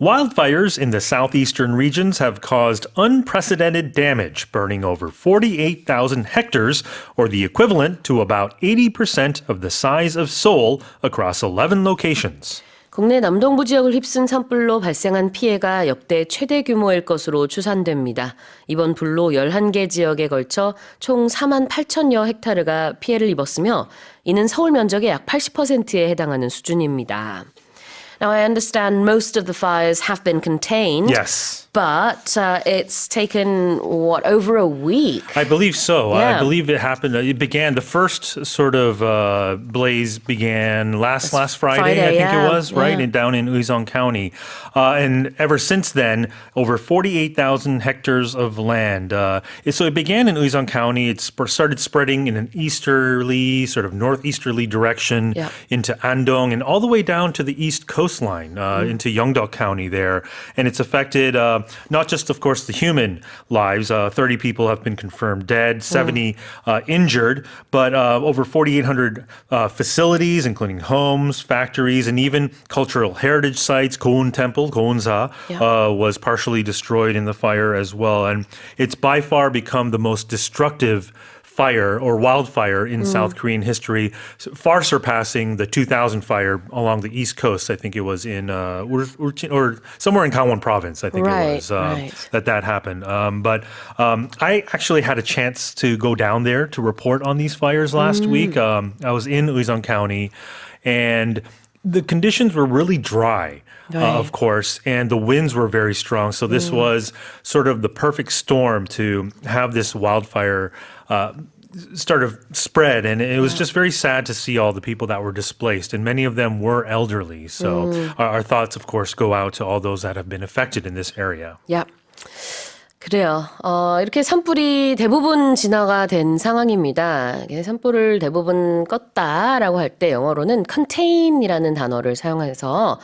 Wildfires in the southeastern regions have caused unprecedented damage, burning over 48,000 hectares, or the equivalent to about 80% of the size of Seoul across 11 locations. 국내 남동부 지역을 휩쓴 산불로 발생한 피해가 역대 최대 규모일 것으로 추산됩니다. 이번 불로 11개 지역에 걸쳐 총 4만 8천여 헥타르가 피해를 입었으며 이는 서울 면적의 약 80%에 해당하는 수준입니다. Now, I understand most of the fires have been contained. Yes. But it's taken, over a week? I believe so. Yeah. I believe it happened. It began, the first sort of blaze began last Friday, I think yeah. it was, right? Yeah. And down in Uiseong County. And ever since then, over 48,000 hectares of land. So it began in Uiseong County. It started spreading in an easterly, sort of northeasterly direction Yeah. into Andong and all the way down to the east coastline, into Yeongdeok County there. And it's affected not just, of course, the human lives. 30 people have been confirmed dead, 70 injured, but over 4,800 facilities, including homes, factories, and even cultural heritage sites. Goun Temple, Gounsa, was partially destroyed in the fire as well. And it's by far become the most destructive fire or wildfire in South Korean history, far surpassing the 2000 fire along the East Coast. I think it was in Urchin, or somewhere in Gangwon Province. I think it was that happened. But I actually had a chance to go down there to report on these fires last week. I was in Uiseong County, and the conditions were really dry. Of course, and the winds were very strong. So this was sort of the perfect storm to have this wildfire start of spread. And it was just very sad to see all the people that were displaced. And many of them were elderly. So our thoughts, of course, go out to all those that have been affected in this area. Yep. 그래요. 이렇게 산불이 대부분 진화가 된 상황입니다. 산불을 대부분 껐다라고 할 때 영어로는 contain이라는 단어를 사용해서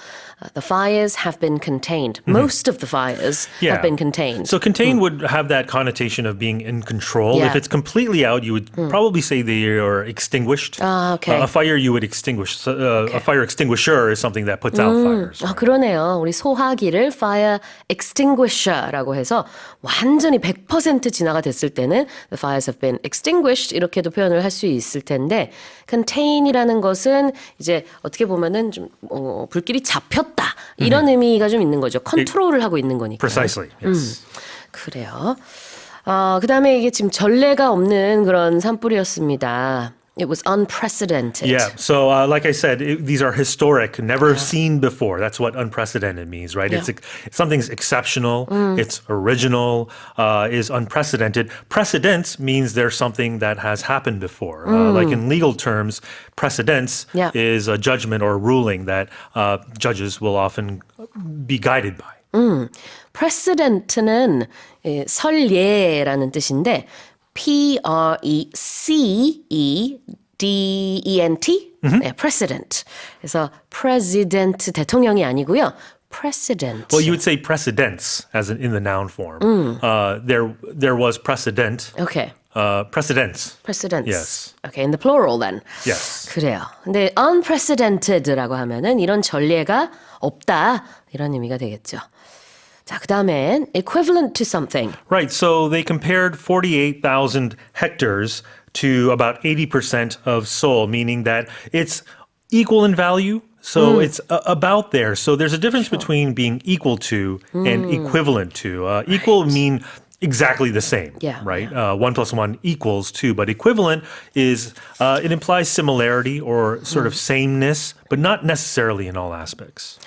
the fires have been contained. Most of the fires have been contained. So contain would have that connotation of being in control. Yeah. If it's completely out, you would probably say they are extinguished. Okay. A fire you would extinguish. A fire extinguisher is something that puts out fires. 그러네요. 우리 소화기를 fire extinguisher라고 해서 완전히 100% 진화가 됐을 때는 the fires have been extinguished 이렇게도 표현을 할 수 있을 텐데 contain이라는 것은 이제 어떻게 보면은 좀 불길이 잡혔다 이런 의미가 좀 있는 거죠. 컨트롤을 하고 있는 거니까. Precisely. Yes. 그래요. 그다음에 이게 지금 전례가 없는 그런 산불이었습니다. It was unprecedented. Yeah. So, like I said, these are historic, never seen before. That's what unprecedented means, right? Yeah. Something's exceptional. It's original. Is unprecedented. Precedence means there's something that has happened before. Like in legal terms, precedence is a judgment or a ruling that judges will often be guided by. Precedent는 설예라는 뜻인데 Precedent, 네, precedent. 그래서 president 대통령이 아니고요. precedent. Well, you would say precedents as in the noun form. There was precedent. Okay. Precedents. Precedents. Yes. Okay, in the plural then. Yes. 그래요. 근데 unprecedented라고 하면은 이런 전례가 없다 이런 의미가 되겠죠. 자, 그다음엔 equivalent to something. Right. So they compared 48,000 hectares to about 80% of Seoul, meaning that it's equal in value. So it's about there. So there's a difference between being equal to and equivalent to. Equal mean exactly the same, right? 1 + 1 = 2. But equivalent is, it implies similarity or sort of sameness, but not necessarily in all aspects.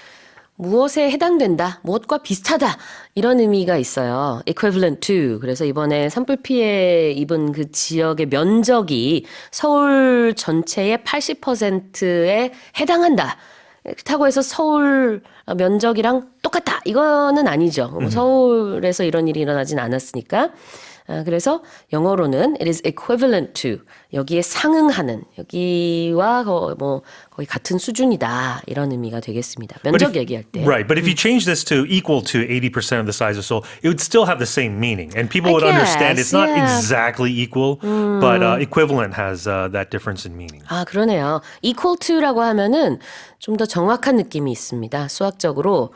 무엇에 해당된다, 무엇과 비슷하다 이런 의미가 있어요. equivalent to. 그래서 이번에 산불 피해 입은 그 지역의 면적이 서울 전체의 80%에 해당한다. 그렇다고 해서 서울 면적이랑 똑같다. 이거는 아니죠. 서울에서 이런 일이 일어나진 않았으니까. 그래서 영어로는 it is equivalent to 여기에 상응하는 여기와 거의 같은 수준이다 이런 의미가 되겠습니다. 면적 얘기할 때. Right, but if you change this to equal to 80% of the size of Seoul, it would still have the same meaning, and people would understand it's not exactly equal, but equivalent has that difference in meaning. 아, 그러네요. equal to라고 하면은 좀 더 정확한 느낌이 있습니다. 수학적으로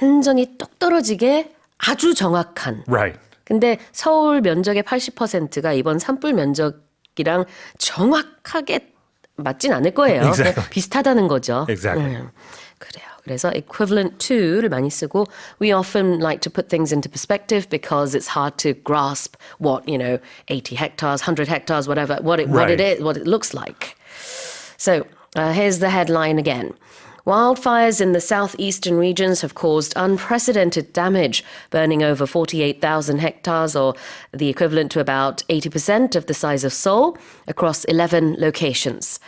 완전히 똑 떨어지게 아주 정확한. Right. 근데 서울 면적의 80%가 이번 산불 면적이랑 정확하게 맞진 않을 거예요. Exactly. 그냥 비슷하다는 거죠. Exactly. 그래요. 그래서 equivalent to를 많이 쓰고 we often like to put things into perspective because it's hard to grasp what, 80 hectares, 100 hectares, whatever, what it Right. is, what it looks like. So here's the headline again. Wildfires in the southeastern regions have caused unprecedented damage, burning over 48,000 hectares, or the equivalent to about 80% of the size of Seoul, across 11 locations.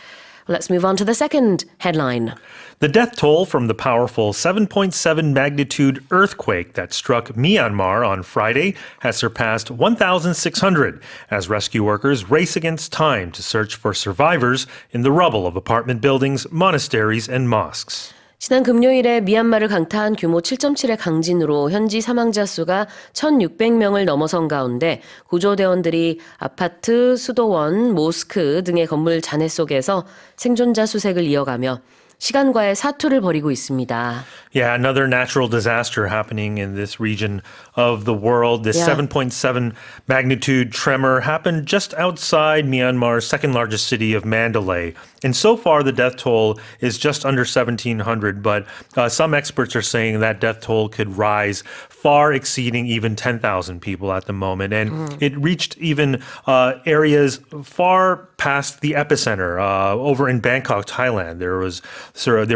Well, let's move on to the second headline. The death toll from the powerful 7.7 magnitude earthquake that struck Myanmar on Friday has surpassed 1,600 as rescue workers race against time to search for survivors in the rubble of apartment buildings, monasteries, and mosques. 지난 금요일에 미얀마를 강타한 규모 7.7의 강진으로 현지 사망자 수가 1,600명을 넘어선 가운데 구조대원들이 아파트, 수도원, 모스크 등의 건물 잔해 속에서 생존자 수색을 이어가며 시간과의 사투를 벌이고 있습니다. Yeah, another natural disaster happening in this region of the world. This Yeah. 7.7 magnitude tremor happened just outside Myanmar's second largest city of Mandalay. And so far, the death toll is just under 1,700, but some experts are saying that death toll could rise, far exceeding even 10,000 people at the moment. And it reached even areas far past the epicenter over in Bangkok, Thailand. There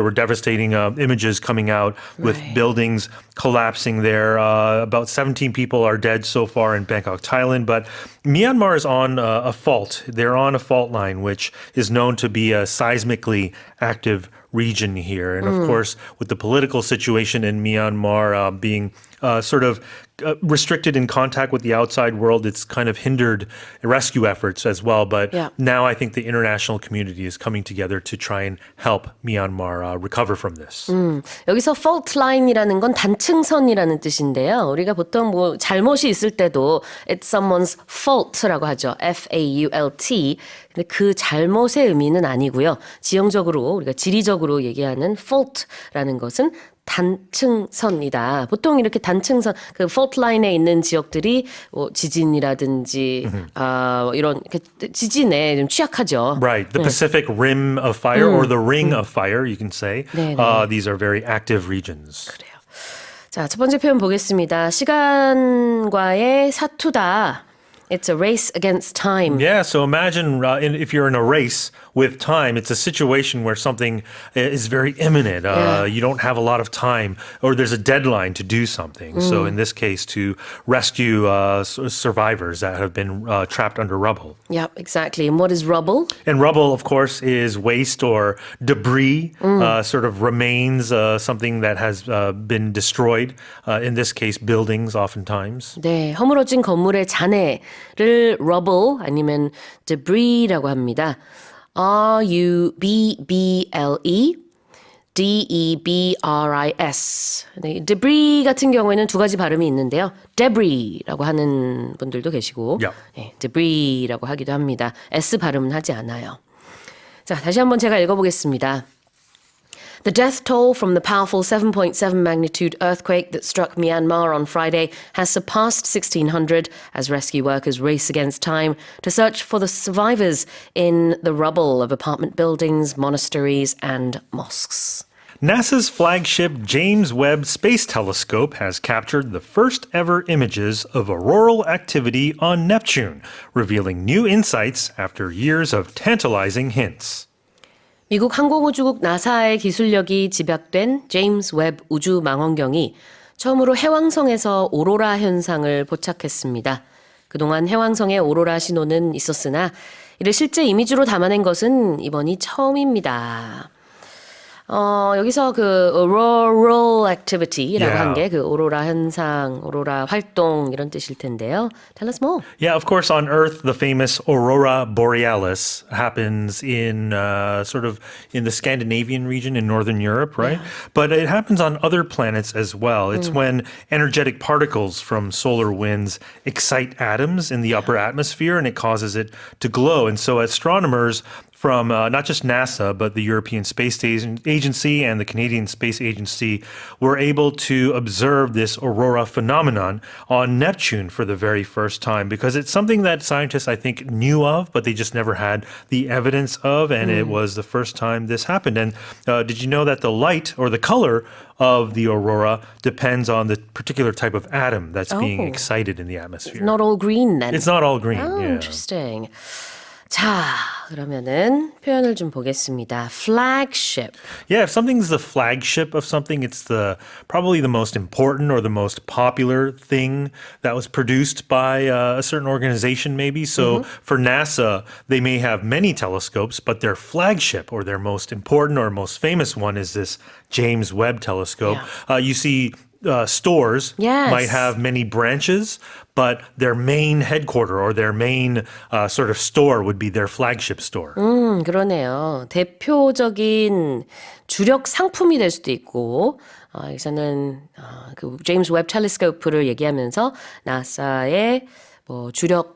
were devastating images coming out with Right. buildings collapsing there. About 17 people are dead so far in Bangkok, Thailand. But Myanmar is on a fault. They're on a fault line, which is known to be a seismically active region here. And of course, with the political situation in Myanmar being sort of restricted in contact with the outside world, it's kind of hindered rescue efforts as well. But Yeah. now I think the international community is coming together to try and help Myanmar recover from this. 여기서 fault line이라는 건 단층선이라는 뜻인데요. 우리가 보통 뭐 잘못이 있을 때도 it's someone's fault라고 하죠. F-A-U-L-T. 근데 그 잘못의 의미는 아니고요. 지형적으로 우리가 지리적으로 얘기하는 fault라는 것은 단층선이다. 보통 이렇게 단층선, 그 fault line에 있는 지역들이 뭐 지진이라든지 이런 지진에 좀 취약하죠. Right. The Pacific Rim of Fire or the Ring of Fire, you can say. 네네. These are very active regions. 그래요. 자, 첫 번째 표현 보겠습니다. 시간과의 사투다. It's a race against time. Yeah, so imagine if you're in a race with time, it's a situation where something is very imminent. You don't have a lot of time, or there's a deadline to do something. So in this case, to rescue survivors that have been trapped under rubble. Yep, exactly. And what is rubble? And rubble, of course, is waste or debris, sort of remains, something that has been destroyed. In this case, buildings, oftentimes. 네, 허물어진 건물의 잔해를 rubble 아니면 debris라고 합니다. R-U-B-B-L-E D-E-B-R-I-S. 네, debris 같은 경우에는 두 가지 발음이 있는데요. debris라고 하는 분들도 계시고 Yeah. 네, debris라고 하기도 합니다. S 발음은 하지 않아요. 자, 다시 한번 제가 읽어보겠습니다. The death toll from the powerful 7.7 magnitude earthquake that struck Myanmar on Friday has surpassed 1,600 as rescue workers race against time to search for the survivors in the rubble of apartment buildings, monasteries, and mosques. NASA's flagship James Webb Space Telescope has captured the first ever images of auroral activity on Neptune, revealing new insights after years of tantalizing hints. 미국 항공우주국 나사의 기술력이 집약된 제임스 웹 우주 망원경이 처음으로 해왕성에서 오로라 현상을 포착했습니다. 그동안 해왕성의 오로라 신호는 있었으나 이를 실제 이미지로 담아낸 것은 이번이 처음입니다. 여기서 그 auroral activity라고 Yeah. 한 게 그 오로라 현상, 오로라 활동 이런 뜻일 텐데요. Tell us more. Yeah, of course, on Earth, the famous aurora borealis happens in sort of in the Scandinavian region in Northern Europe, right? But it happens on other planets as well. It's when energetic particles from solar winds excite atoms in the upper atmosphere and it causes it to glow. And so astronomers from not just NASA, but the European Space Agency and the Canadian Space Agency were able to observe this aurora phenomenon on Neptune for the very first time, because it's something that scientists, I think, knew of, but they just never had the evidence of, and it was the first time this happened. And did you know that the light or the color of the aurora depends on the particular type of atom that's being excited in the atmosphere? Not all green then. It's not all green. Oh, yeah. interesting. 자, 그러면은 표현을 좀 보겠습니다. Flagship. Yeah, if something's the flagship of something, it's probably the most important or the most popular thing that was produced by a certain organization, maybe. So for NASA, they may have many telescopes, but their flagship or their most important or most famous one is this James Webb Telescope. You see stores Yes. might have many branches, but their main headquarter or their main sort of store would be their flagship store. 그러네요. 대표적인 주력 상품이 될 수도 있고, 여기서는 그 제임스 웹 텔레스코프를 얘기하면서 나사의 뭐 주력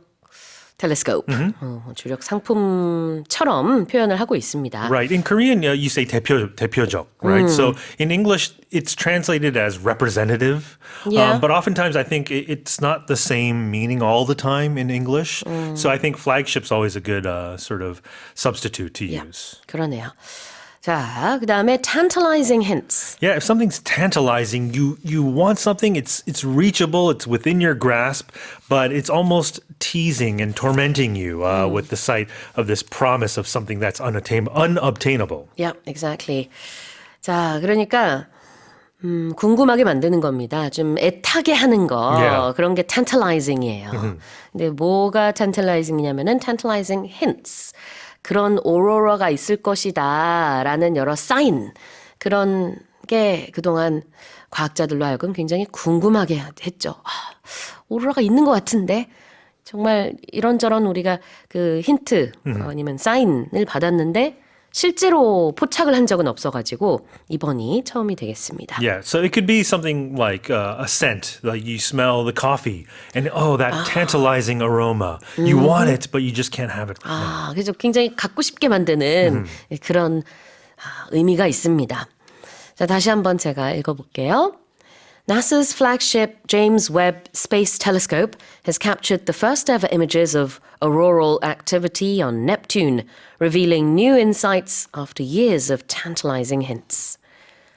텔레스코프, 주력 상품처럼 표현을 하고 있습니다. Right. In Korean, you say 대표적, right? So in English, it's translated as representative. Yeah. But oftentimes, I think it's not the same meaning all the time in English. So I think flagship's always a good sort of substitute to use. 그러네요. 자, 그 다음에 tantalizing hints. Yeah, if something's tantalizing, you want something, it's reachable, it's within your grasp, but it's almost teasing and tormenting you with the sight of this promise of something that's unobtainable. Yeah, exactly. 자, 그러니까 궁금하게 만드는 겁니다. 좀 애타게 하는 거. Yeah. 그런 게 tantalizing이에요. 근데 뭐가 tantalizing이냐면은 tantalizing hints. 그런 오로라가 있을 것이다 라는 여러 사인. 그런 게 그동안 과학자들로 하여금 굉장히 궁금하게 했죠. 오로라가 있는 것 같은데 정말 이런저런 우리가 그 힌트 아니면 사인을 받았는데 실제로 포착을 한 적은 없어가지고 이번이 처음이 되겠습니다. Yeah, so it could be something like a scent, like you smell the coffee, and that tantalizing aroma. You want it, but you just can't have it. 그래서 굉장히 갖고 싶게 만드는 그런 의미가 있습니다. 자, 다시 한번 제가 읽어볼게요. NASA's flagship James Webb Space Telescope has captured the first ever images of auroral activity on Neptune, revealing new insights after years of tantalizing hints.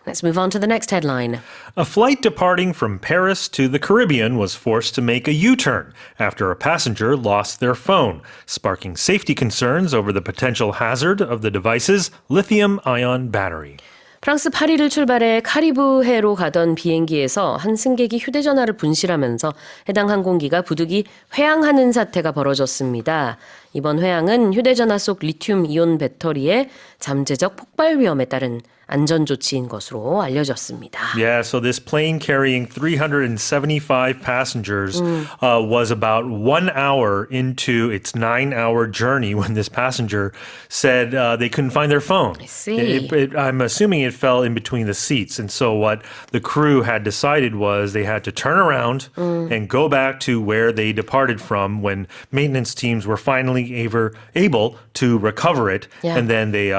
Let's move on to the next headline. A flight departing from Paris to the Caribbean was forced to make a U-turn after a passenger lost their phone, sparking safety concerns over the potential hazard of the device's lithium-ion battery. 프랑스 파리를 출발해 카리브해로 가던 비행기에서 한 승객이 휴대전화를 분실하면서 해당 항공기가 부득이 회항하는 사태가 벌어졌습니다. 이번 회항은 휴대전화 속 리튬이온 배터리의 잠재적 폭발 위험에 따른 안전 조치인 것으로 알려졌습니다. Yeah, so this plane carrying 375 passengers was about 1 hour into its 9-hour journey when this passenger said they couldn't find their phone. I see. I'm assuming it fell in between the seats. And so what the crew had decided was they had to turn around and go back to where they departed from when maintenance teams were finally able to recover it. Yeah. And then they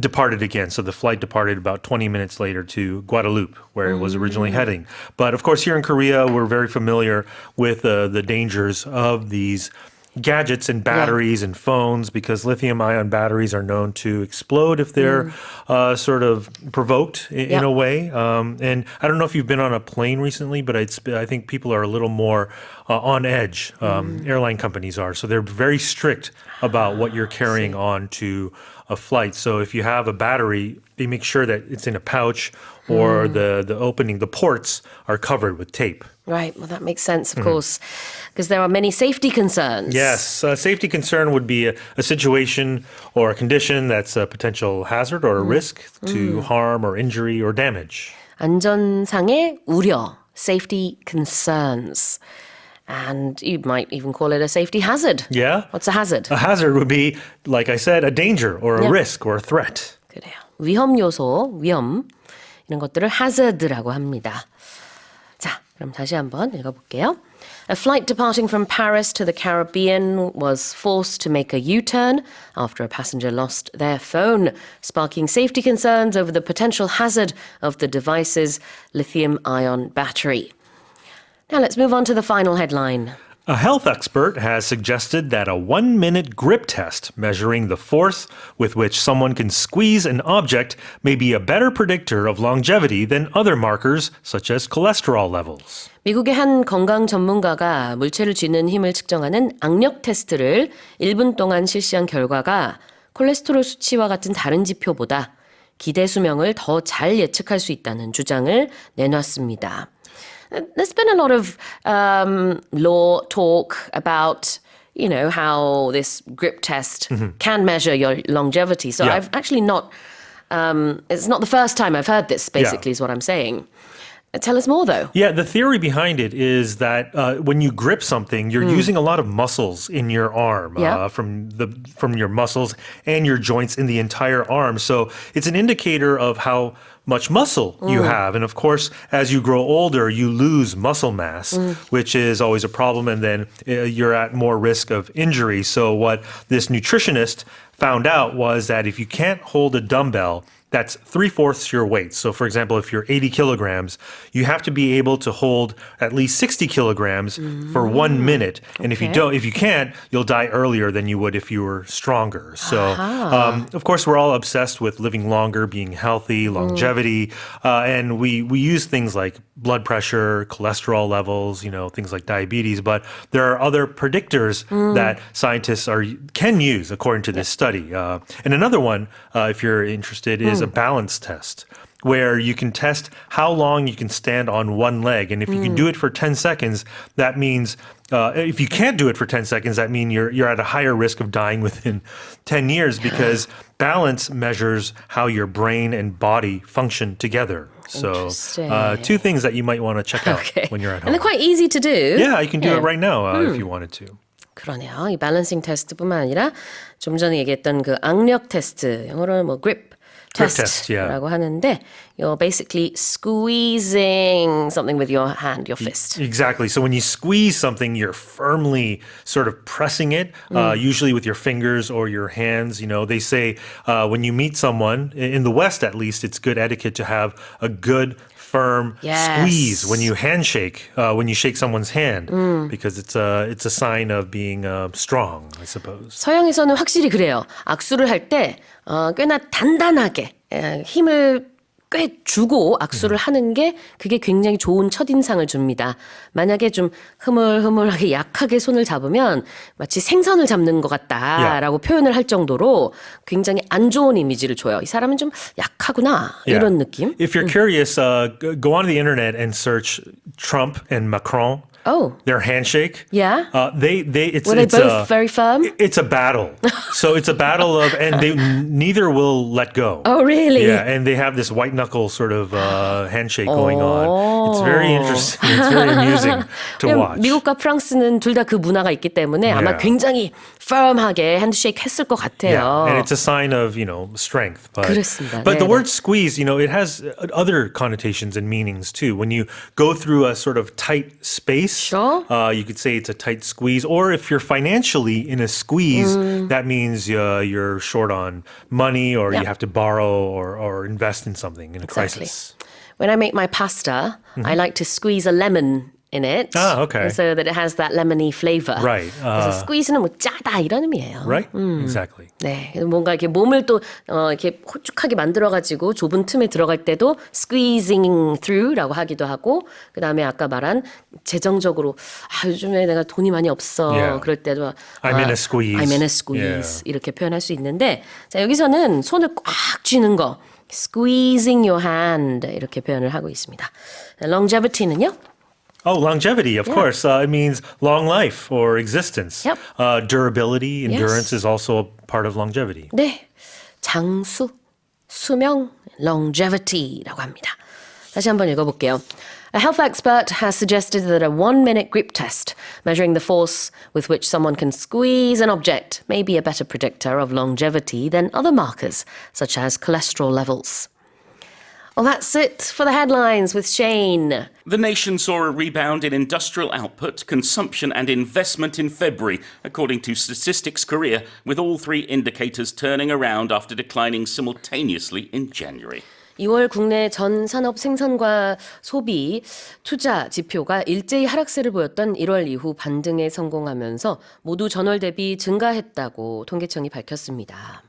departed again. So the flight departed about 20 minutes later to Guadeloupe, where it was originally heading. But of course, here in Korea, we're very familiar with the dangers of these gadgets and batteries and phones, because lithium-ion batteries are known to explode if they're sort of provoked in a way. And I don't know if you've been on a plane recently, but I think people are a little more on edge. Airline companies are. So they're very strict about what you're carrying on to a flight. So if you have a battery, they make sure that it's in a pouch or the opening, the ports are covered with tape. Right, well that makes sense, of course, because there are many safety concerns. Yes, a safety concern would be a situation or a condition that's a potential hazard or a risk to harm or injury or damage. 안전상의 우려, safety concerns. And you might even call it a safety hazard. Yeah. What's a hazard? A hazard would be, like I said, a danger or a risk or a threat. 그래요. 위험 요소, 위험 이런 것들을 hazard라고 합니다. 자, 그럼 다시 한번 읽어볼게요. A flight departing from Paris to the Caribbean was forced to make a U-turn after a passenger lost their phone, sparking safety concerns over the potential hazard of the device's lithium-ion battery. Now let's move on to the final headline. A health expert has suggested that a 1-minute grip test measuring the force with which someone can squeeze an object may be a better predictor of longevity than other markers such as cholesterol levels. 미국의 한 건강 전문가가 물체를 쥐는 힘을 측정하는 악력 테스트를 1분 동안 실시한 결과가 콜레스테롤 수치와 같은 다른 지표보다 기대 수명을 더 잘 예측할 수 있다는 주장을 내놨습니다. There's been a lot of law talk about, you know, how this grip test can measure your longevity. So Yeah. I've actually not, it's not the first time I've heard this, basically, is what I'm saying. Tell us more, though. Yeah, the theory behind it is that when you grip something, you're using a lot of muscles in your arm, Yeah. from your muscles and your joints in the entire arm. So it's an indicator of how much muscle you have. And of course, as you grow older, you lose muscle mass, which is always a problem. And then you're at more risk of injury. So what this nutritionist found out was that if you can't hold a dumbbell, that's 3/4 your weight. So for example, if you're 80 kilograms, you have to be able to hold at least 60 kilograms for 1 minute. And if you Okay. don't, if you can't, you'll die earlier than you would if you were stronger. So of course, we're all obsessed with living longer, being healthy, longevity. And we use things like blood pressure, cholesterol levels, you know, things like diabetes. But there are other predictors that scientists can use according to this study. And another one, if you're interested, is a balance test, where you can test how long you can stand on one leg. And if you can do it for 10 seconds, that means if you can't do it for 10 seconds, that means you're at a higher risk of dying within 10 years because balance measures how your brain and body function together. So Interesting. two things that you might want to check out Okay. when you're at And home. they're quite easy to do. Yeah, you can do it right now if you wanted to. 그러네요. 이 밸런싱 테스트뿐만 아니라 좀 전에 얘기했던 그 악력 테스트, 영어로는 뭐 grip test, yeah. test라고 하는데 you're basically squeezing something with your hand, your fist. Exactly. So when you squeeze something, you're firmly sort of pressing it, usually with your fingers or your hands. You know, they say when you meet someone, in the West at least, it's good etiquette to have a good, firm Yes. squeeze when you handshake, when you shake someone's hand, because it's a sign of being strong, I suppose. 서양에서는 확실히 그래요. 악수를 할 때 꽤나 단단하게 힘을 꽤 주고 악수를 하는 게 그게 굉장히 좋은 첫인상을 줍니다. 만약에 좀 흐물흐물하게 약하게 손을 잡으면 마치 생선을 잡는 것 같다라고 표현을 할 정도로 굉장히 안 좋은 이미지를 줘요. 이 사람은 좀 약하구나 이런 느낌. If you're curious, go on the internet and search Trump and Macron. Oh, Their handshake. yeah. It's Were they it's both very firm? It's a battle. So it's a battle of, and they neither will let go. Oh, really? Yeah, and they have this white knuckle sort of handshake going on. It's very interesting. It's very amusing to watch. 미국과 프랑스는 둘 다 그 문화가 있기 때문에 아마 Yeah. 굉장히 firm하게 핸드쉐이크 했을 것 같아요. Yeah, and it's a sign of, strength. But, 그렇습니다. but the 네네. word squeeze, it has other connotations and meanings too. When you go through a sort of tight space, Sure. you could say it's a tight squeeze. Or if you're financially in a squeeze, that means you're short on money or you Yep. have to borrow or invest in something in a Exactly. crisis. When I make my pasta, I like to squeeze a lemon in it. Ah, okay. So that it has that lemony flavor. Right. 그래서 squeeze는 뭐 짜다 이런 의미예요. Right? Exactly. 네, 뭔가 이렇게 몸을 또 이렇게 호축하게 만들어가지고 좁은 틈에 들어갈 때도 squeezing through라고 하기도 하고, 그 다음에 아까 말한 재정적으로 요즘에 내가 돈이 많이 없어 Yeah. 그럴 때도 I'm in a squeeze. I'm in a squeeze 이렇게 표현할 수 있는데, 자 여기서는 손을 꽉 쥐는 거, squeezing your hand 이렇게 표현을 하고 있습니다. longevity는요? Oh, longevity, of course. It means long life or existence. Yep. Durability, endurance Yes. is also a part of longevity. 네, 장수, 수명, longevity라고 합니다. 다시 한번 읽어볼게요. A health expert has suggested that a 1-minute grip test measuring the force with which someone can squeeze an object may be a better predictor of longevity than other markers, such as cholesterol levels. Well, that's it for the headlines with Shane. The nation saw a rebound in industrial output, consumption and investment in February, according to Statistics Korea, with all three indicators turning around after declining simultaneously in January. 2월 국내 전 산업 생산과 소비, 투자 지표가 일제히 하락세를 보였던 1월 이후 반등에 성공하면서 모두 전월 대비 증가했다고 통계청이 밝혔습니다.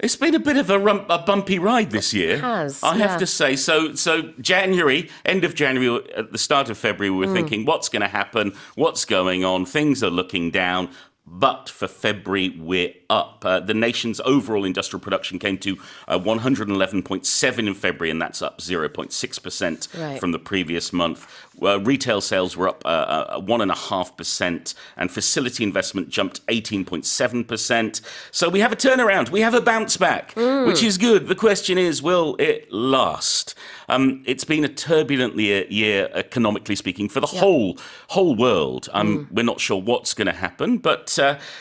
It's been a bit of a bumpy ride this year. It has, I yeah. have to say. So January, end of January, at the start of February, we were thinking, what's going to happen? What's going on? Things are looking down. But for February, we're up. The nation's overall industrial production came to 111.7 in February, and that's up 0.6% Right. from the previous month. Retail sales were up 1.5%, and facility investment jumped 18.7%. So we have a turnaround. We have a bounce back, which is good. The question is, will it last? It's been a turbulent year, economically speaking, for the whole world. We're not sure what's going to happen, but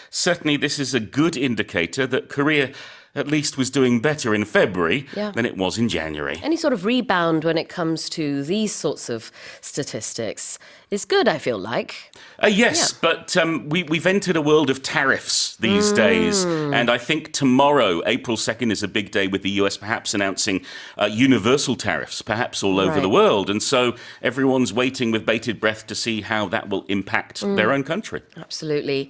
certainly this is a good indicator that Korea at least was doing better in February than it was in January. Any sort of rebound when it comes to these sorts of statistics is good, I feel like. Yes, but we've entered a world of tariffs these days. And I think tomorrow, April 2nd, is a big day with the US perhaps announcing universal tariffs, perhaps all over the Right. world. And so everyone's waiting with bated breath to see how that will impact their own country. Absolutely.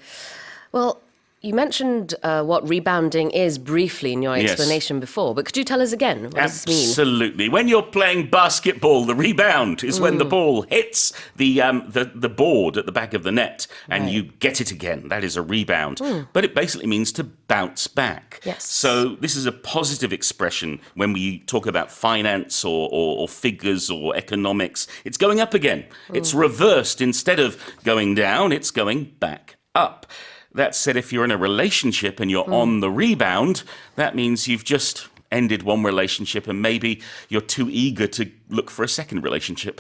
Well, you mentioned what rebounding is briefly in your Yes. explanation before, but could you tell us again? What does this mean? Absolutely. When you're playing basketball, the rebound is when the ball hits the board at the back of the net and Right. you get it again. That is a rebound. But it basically means to bounce back. Yes. So this is a positive expression when we talk about finance or figures or economics. It's going up again. It's reversed. Instead of going down, it's going back up. That said, if you're in a relationship and you're on the rebound, that means you've just ended one relationship and maybe you're too eager to look for a second relationship.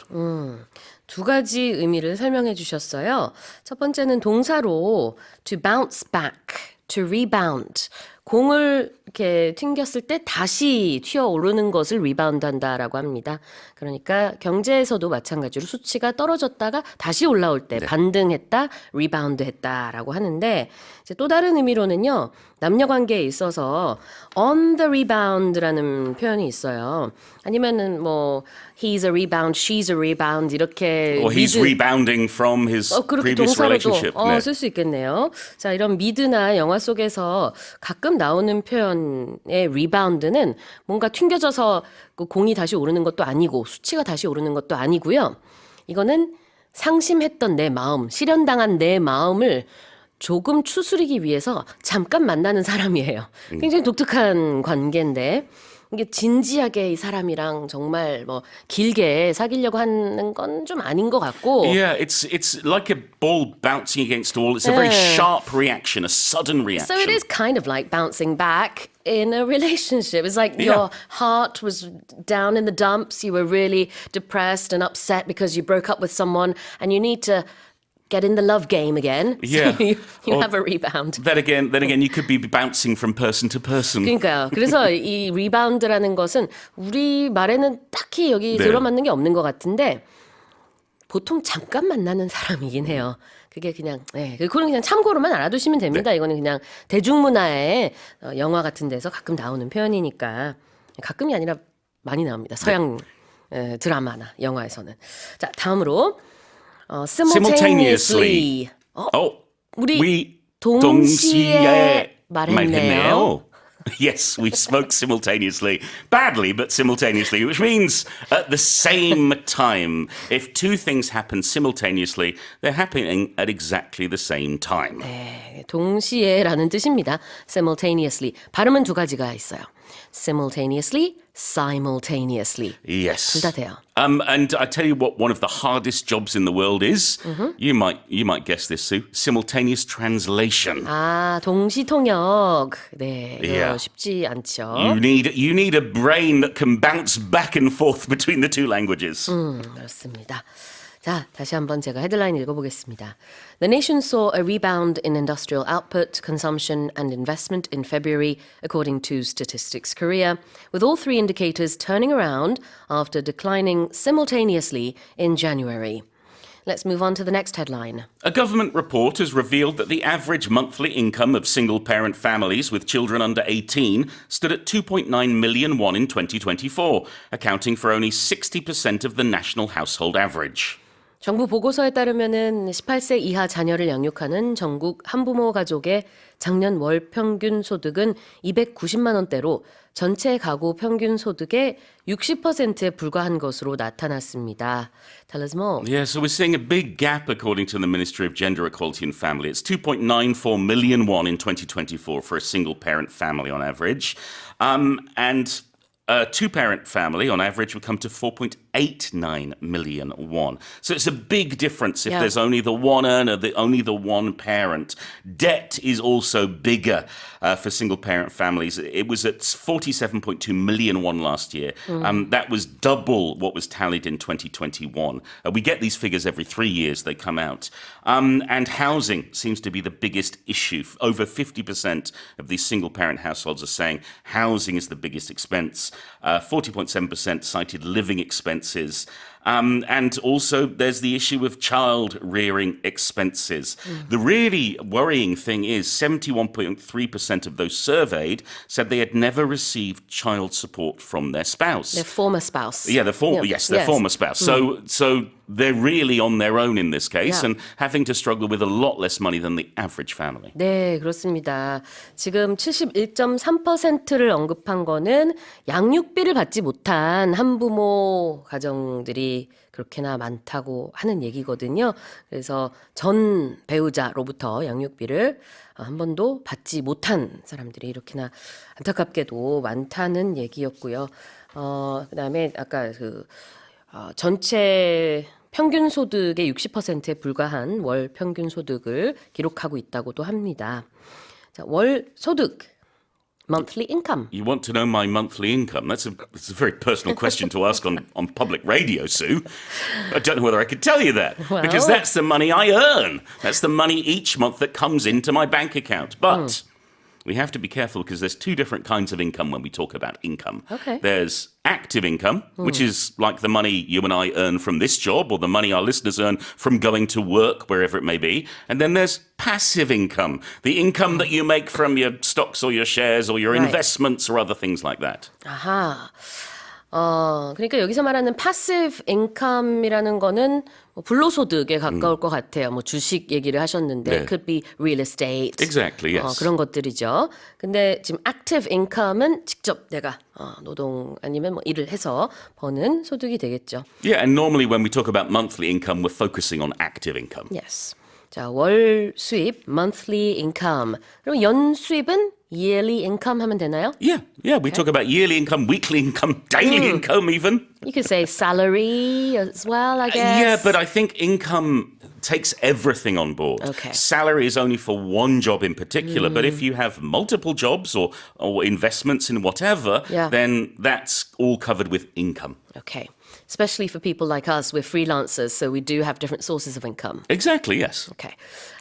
두 가지 의미를 설명해 주셨어요. 첫 번째는 동사로 to bounce back, to rebound. 공을 이렇게 튕겼을 때 다시 튀어오르는 것을 rebound 한다라고 합니다. 그러니까 경제에서도 마찬가지로 수치가 떨어졌다가 다시 올라올 때 반등했다, rebound 했다라고 하는데 이제 또 다른 의미로는요. 남녀 관계에 있어서 on the rebound라는 표현이 있어요. 아니면은 뭐 he's a rebound, she's a rebound 이렇게 Or he's rebounding from his 그렇게 previous relationship. 동사로도 네. 쓸 수 있겠네요. 자, 이런 미드나 영화 속에서 가끔 나오는 표현의 리바운드는 뭔가 튕겨져서 그 공이 다시 오르는 것도 아니고 수치가 다시 오르는 것도 아니고요. 이거는 상심했던 내 마음, 실현당한 내 마음을 조금 추스리기 위해서 잠깐 만나는 사람이에요. 굉장히 독특한 관계인데 이게 진지하게 이 사람이랑 정말 뭐 길게 사귀려고 하는 건 좀 아닌 것 같고. Yeah, it's like a ball bouncing against a wall. It's a very sharp reaction, a sudden reaction. So it is kind of like bouncing back in a relationship. It's like your heart was down in the dumps. You were really depressed and upset because you broke up with someone and you need to get in the love game again. Yeah. So you Or- have a rebound. Then again, you could be bouncing from person to person. 그러니까요. 그래서 이 리바운드라는 것은 우리 말에는 딱히 여기 네. 들어맞는 게 없는 것 같은데 보통 잠깐 만나는 사람이긴 해요. 그게 그냥 그거는 그냥 참고로만 알아두시면 됩니다. 이거는 그냥 대중문화의 영화 같은 데서 가끔 나오는 표현이니까 가끔이 아니라 많이 나옵니다. 서양 드라마나 영화에서는. 자, 다음으로 simultaneously. 우리 동시에 말했네요. Yes, we spoke simultaneously. Badly, but simultaneously, which means at the same time. If two things happen simultaneously, they're happening at exactly the same time. 네, 동시에라는 뜻입니다. simultaneously. 발음은 두 가지가 있어요. simultaneously, simultaneously. Yes. 둘 다 돼요. And I tell you what, one of the hardest jobs in the world is. You might guess this, Sue. Simultaneous translation. 아, 동시통역. 네, 이거 Yeah. 쉽지 않죠. You need a brain that can bounce back and forth between the two languages. 그렇습니다. 자, 다시 한번 제가 헤드라인 읽어보겠습니다. The nation saw a rebound in industrial output, consumption and investment in February, according to Statistics Korea, with all three indicators turning around after declining simultaneously in January. Let's move on to the next headline. A government report has revealed that the average monthly income of single-parent families with children under 18 stood at 2.9 million won in 2024, accounting for only 60% of the national household average. 정부 보고서에 따르면은 18세 이하 자녀를 양육하는 전국 한부모 가족의 작년 월 평균 소득은 290만 원대로 전체 가구 평균 소득의 60%에 불과한 것으로 나타났습니다. Tell us more. Yeah, so we're seeing a big gap according to the Ministry of Gender Equality and Family. It's 2.94 million won in 2024 for a single-parent family on average. And a two-parent family on average would come to 4.89 million won. So it's a big difference if Yeah. there's only the one earner, only the one parent. Debt is also bigger for single-parent families. It was at 47.2 million won last year. That was double what was tallied in 2021. We get these figures every 3 years, they come out. And housing seems to be the biggest issue. Over 50% of these single-parent households are saying housing is the biggest expense. 40.7% cited living expenses. And also, there's the issue of child rearing expenses. The really worrying thing is 71.3% of those surveyed said they had never received child support from their spouse. Their former spouse. Yeah, their former spouse. So they're really on their own in this case Yeah. and having to struggle with a lot less money than the average family. 네, 그렇습니다. 지금 71.3%를 언급한 거는 양육비를 받지 못한 한부모 가정들이 그렇게나 많다고 하는 얘기거든요. 그래서 전 배우자로부터 양육비를 한 번도 받지 못한 사람들이 이렇게나 안타깝게도 많다는 얘기였고요. 그다음에 아까 전체 평균 소득의 60%에 불과한 월 평균 소득을 기록하고 있다고도 합니다. 자, 월 소득, monthly income. You want to know my monthly income? That's a very personal question to ask on public radio, Sue. I don't know whether I could tell you that because that's the money I earn. That's the money each month that comes into my bank account. But we have to be careful because there's two different kinds of income when we talk about income. Okay. There's active income, which is like the money you and I earn from this job or the money our listeners earn from going to work, wherever it may be. And then there's passive income, the income that you make from your stocks or your shares or your Right. investments or other things like that. 아하. 그러니까 여기서 말하는 passive income이라는 거는 뭐 불로소득에 가까울 것 같아요. 뭐 주식 얘기를 하셨는데, 네. could be real estate. Exactly, yes. 그런 것들이죠. 근데 지금 active income은 직접 내가 노동 아니면 뭐 일을 해서 버는 소득이 되겠죠. Yeah, and normally when we talk about monthly income, we're focusing on active income. Yes. 자, 월 수입, monthly income. 그럼 연 수입은 yearly income 하면 되나요? Yeah, we talk about yearly income, weekly income, daily income even. You could say salary as well, I guess. Yeah, but I think income takes everything on board. Okay. Salary is only for one job in particular, but if you have multiple jobs or investments in whatever, Yeah. then that's all covered with income. Okay. Especially for people like us, we're freelancers, so we do have different sources of income. Exactly, yes. Okay.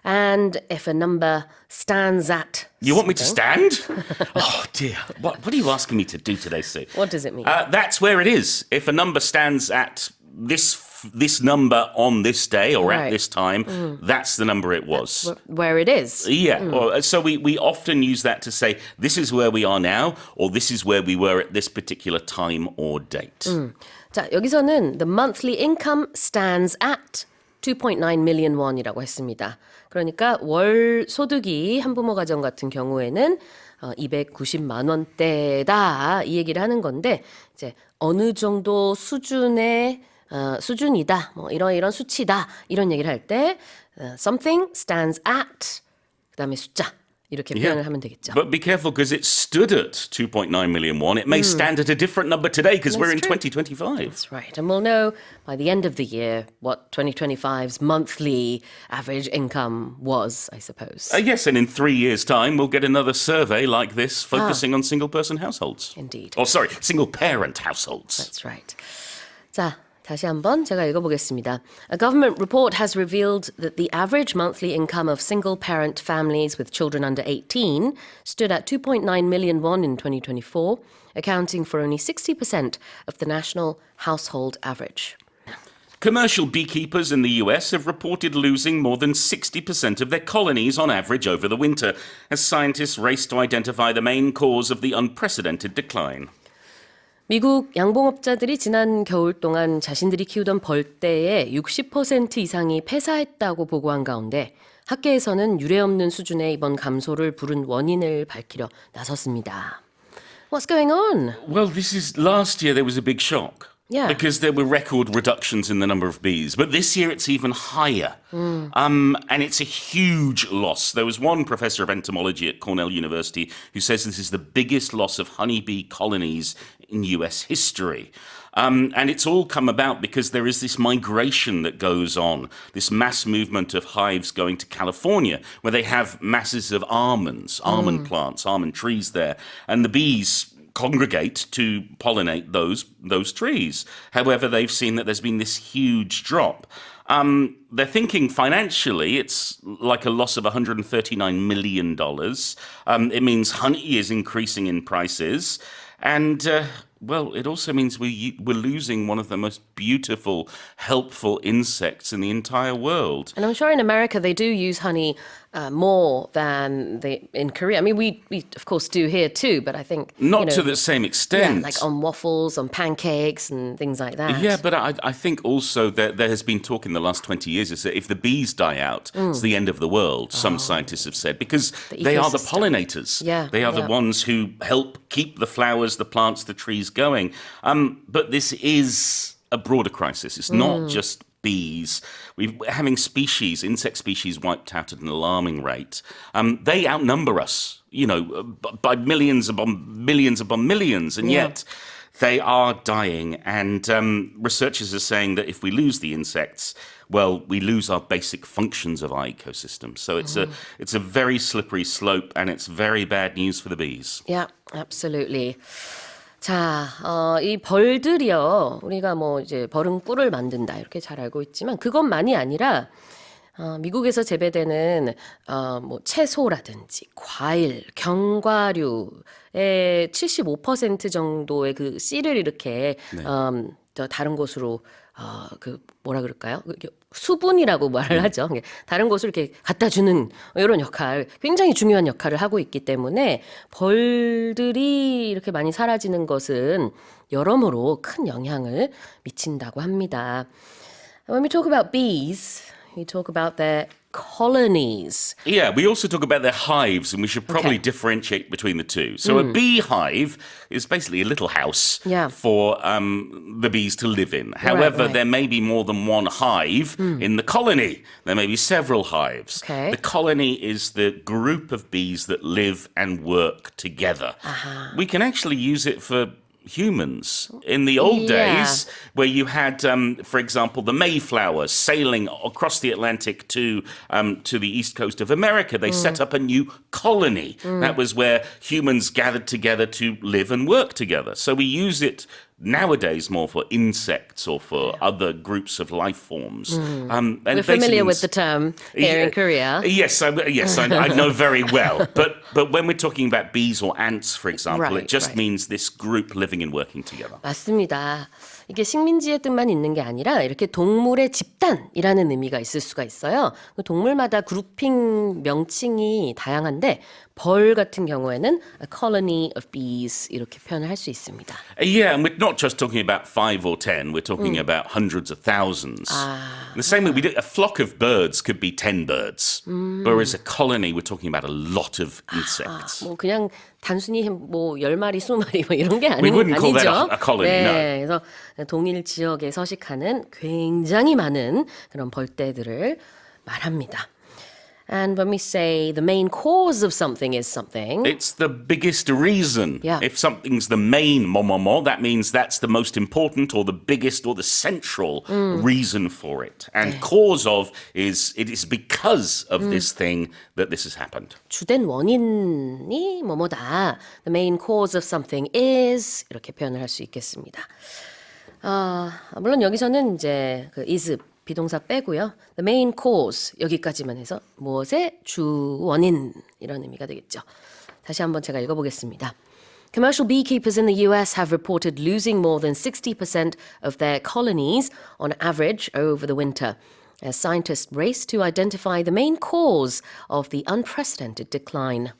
And if a number stands at You want me to something- stand? Oh dear. What are you asking me to do today, Sue? What does it mean? That's where it is. If a number stands at this number on this day or Right. at this time, that's the number it was. Where it is. Yeah. So we often use that to say this is where we are now or this is where we were at this particular time or date. 자, 여기서는 the monthly income stands at 2.9 million won이라고 했습니다. 그러니까 월 소득이 한부모 가정 같은 경우에는 290만 원대다 이 얘기를 하는 건데 이제 어느 정도 수준의 수준이다, 뭐 이런 수치다 이런 얘기를 할 때 something stands at 그다음에 숫자 이렇게 표현을 하면 되겠죠. But be careful because it stood at 2.9 million won. It may stand at a different number today because we're in That's true. 2025. That's right. And we'll know by the end of the year what 2025's monthly average income was, I suppose. Yes, and in 3 years' time, we'll get another survey like this focusing on single-person households. Indeed. Oh, sorry, single-parent households. That's right. 자, 다시 한번 제가 읽어보겠습니다. A government report has revealed that the average monthly income of single-parent families with children under 18 stood at 2.9 million won in 2024, accounting for only 60% of the national household average. Commercial beekeepers in the US have reported losing more than 60% of their colonies on average over the winter, as scientists race to identify the main cause of the unprecedented decline. 미국 양봉업자들이 지난 겨울 동안 자신들이 키우던 벌떼의 60% 이상이 폐사했다고 보고한 가운데 학계에서는 유례없는 수준의 이번 감소를 부른 원인을 밝히려 나섰습니다. What's going on? Well, last year there was a big shock. Yeah. Because there were record reductions in the number of bees. But this year it's even higher. And it's a huge loss. There was one professor of entomology at Cornell University who says this is the biggest loss of honeybee colonies in US history. And it's all come about because there is this migration that goes on, this mass movement of hives going to California, where they have masses of almond plants, almond trees there. And the bees congregate to pollinate those trees. However, they've seen that there's been this huge drop. They're thinking financially, it's like a loss of $139 million. It means honey is increasing in prices. And, well, it also means we're losing one of the most beautiful, helpful insects in the entire world. And I'm sure in America they do use honey more than in Korea. I mean, we of course do here too, but I think Not to the same extent. yeah, like on waffles, on pancakes, and things like that. Yeah, but I think also that there has been talk in the last 20 years is that if the bees die out, it's the end of the world, some scientists have said, because they are the ecosystem. pollinators. Yeah, They are the yeah. ones who help keep the flowers, the plants, the trees going. But this is a broader crisis. It's not just bees. We're having insect species wiped out at an alarming rate. They outnumber us, by millions upon millions, and yet they are dying. And researchers are saying that if we lose the insects, well, we lose our basic functions of our ecosystem. So it's a very slippery slope, and it's very bad news for the bees. Yeah, absolutely. 자, 이 벌들이요. 우리가 뭐 이제 벌은 꿀을 만든다 이렇게 잘 알고 있지만 그것만이 아니라 미국에서 재배되는 뭐 채소라든지 과일, 견과류의 75% 정도의 그 씨를 이렇게 저 다른 곳으로 그 뭐라 그럴까요? 수분이라고 말을 하죠. 다른 곳으로 이렇게 갖다 주는 이런 역할, 굉장히 중요한 역할을 하고 있기 때문에 벌들이 이렇게 많이 사라지는 것은 여러모로 큰 영향을 미친다고 합니다. When we talk about bees, we talk about their colonies. Yeah, we also talk about their hives, and we should probably differentiate between the two. So a beehive is basically a little house for the bees to live in. However, there may be more than one hive in the colony. There may be several hives. Okay. The colony is the group of bees that live and work together. We can actually use it for humans. In the old days, where you had, for example, the Mayflower sailing across the Atlantic to the east coast of America, they set up a new colony. That was where humans gathered together to live and work together. So we use it nowadays more for insects or for other groups of life forms. And We're familiar with the term here in Korea. Yes, I know very well. But when we're talking about bees or ants, for example, it just means this group living and working together. 맞습니다. 이게 식민지의 뜻만 있는 게 아니라 이렇게 동물의 집단이라는 의미가 있을 수가 있어요. 동물마다 그룹핑 명칭이 다양한데 벌 같은 경우에는 a colony of bees 이렇게 표현을 할 수 있습니다. Yeah, and we're not just talking about 5 or 10. We're talking about hundreds of thousands. The same way a flock of birds could be 10 birds, whereas a colony we're talking about a lot of insects. 뭐 그냥 단순히 뭐 10마리, 20마리 뭐 이런 게 We wouldn't call that 아니죠. a colony, no. 그래서 동일 지역에 서식하는 굉장히 많은 그런 벌떼들을 말합니다. And when we say the main cause of something is something, It's the biggest reason. Yeah. If something's the main that means that's the most important or the biggest or the central reason for it. And cause of it is because of this thing that this has happened. 주된 원인이 뭐뭐다. The main cause of something is 이렇게 표현을 할 수 있겠습니다. 물론 여기서는 이제 그 is 비동사 빼고요. The main cause 여기까지만 해서 무엇의 주 원인 이런 의미가 되겠죠. 다시 한번 제가 읽어보겠습니다. Commercial beekeepers in the US have reported losing more than 60% of their colonies on average over the winter, as scientists race to identify the main cause of the unprecedented decline.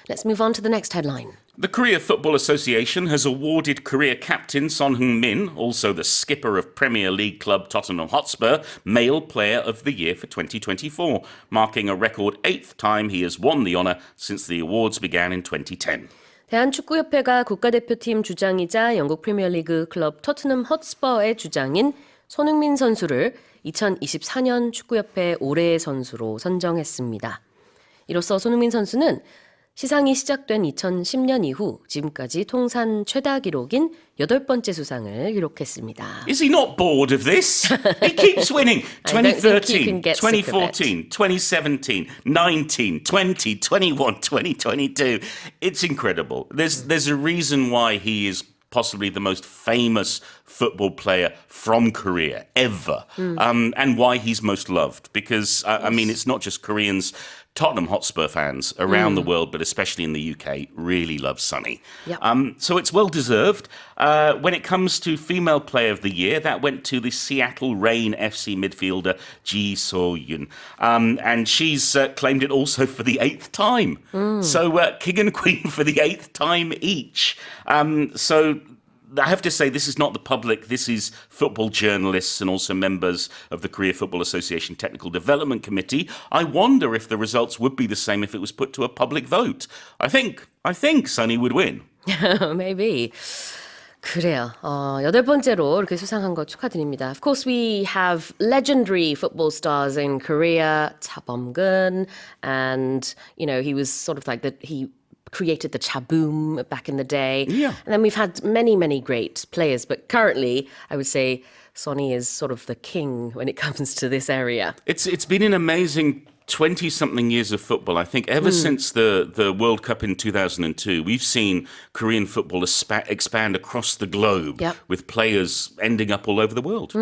Let's move on to the next headline. The Korea Football Association has awarded Korea captain Son Heung-min, also the skipper of Premier League club Tottenham Hotspur, Male Player of the Year for 2024, marking a record 8th time he has won the honour since the awards began in 2010. 대한축구협회가 국가대표팀 주장이자 영국 프리미어리그 클럽 토트넘 헛스퍼의 주장인 손흥민 선수를 2024년 축구협회 올해의 선수로 선정했습니다. 이로써 손흥민 선수는 시상이 시작된 2010년 이후 지금까지 통산 최다 기록인 8번째 수상을 기록했습니다. Is he not bored of this? He keeps winning. I don't think you 2013, can get sick of it. 2014, 2017, 19, 20, 21, 2022. It's incredible. There's a reason why he is possibly the most famous football player from Korea ever, and why he's most loved. Because, I mean, it's not just Koreans. Tottenham Hotspur fans around the world, but especially in the UK, really love Sonny. Yep. So it's well deserved. When it comes to Female Player of the Year, that went to the Seattle Reign FC midfielder Ji So-yoon. And she's claimed it also for the 8th time. So King and Queen for the 8th time each. So I have to say, this is not the public. This is football journalists and also members of the Korea Football Association Technical Development Committee. I wonder if the results would be the same if it was put to a public vote. I think Sonny would win. Maybe. 그래요. 8번째로 이렇게 수상한 거 축하드립니다. Of course, we have legendary football stars in Korea, Cha Bum-gun, and, you know, he was sort of like he created the Chaboom back in the day. Yeah. And then we've had many, many great players, but currently I would say Sonny is sort of the king when it comes to this area. It's been an amazing 20-something years of football. I think ever since the World Cup in 2002, we've seen Korean football expand across the globe Yep. with players ending up all over the world.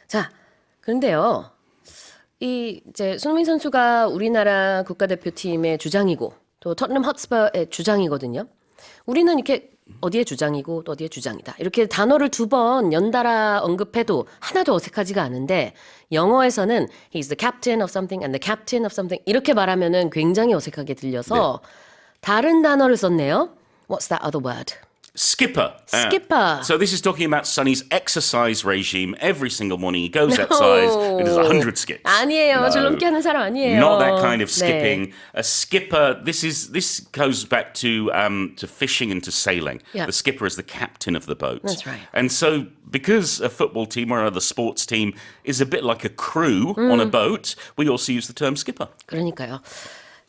자, 그런데요. 이제 손흥민 선수가 우리나라 국가대표팀의 주장이고 또 토트넘 헛스퍼의 주장이거든요. 우리는 이렇게 어디의 주장이고 또 어디의 주장이다. 이렇게 단어를 2번 연달아 언급해도 하나도 어색하지가 않은데 영어에서는 he's the captain of something and the captain of something 이렇게 말하면은 굉장히 어색하게 들려서 다른 단어를 썼네요. What's that other word? Skipper. Skipper. So this is talking about Sonny's exercise regime. Every single morning he goes outside. It is 100 skips. 아니에요. No. 줄넘기 하는 사람 아니에요. Not that kind of 네. skipping. A skipper. This goes back to fishing and to sailing. Yeah. The skipper is the captain of the boat. That's right. And so because a football team or other sports team is a bit like a crew on a boat, we also use the term skipper. 그러니까요.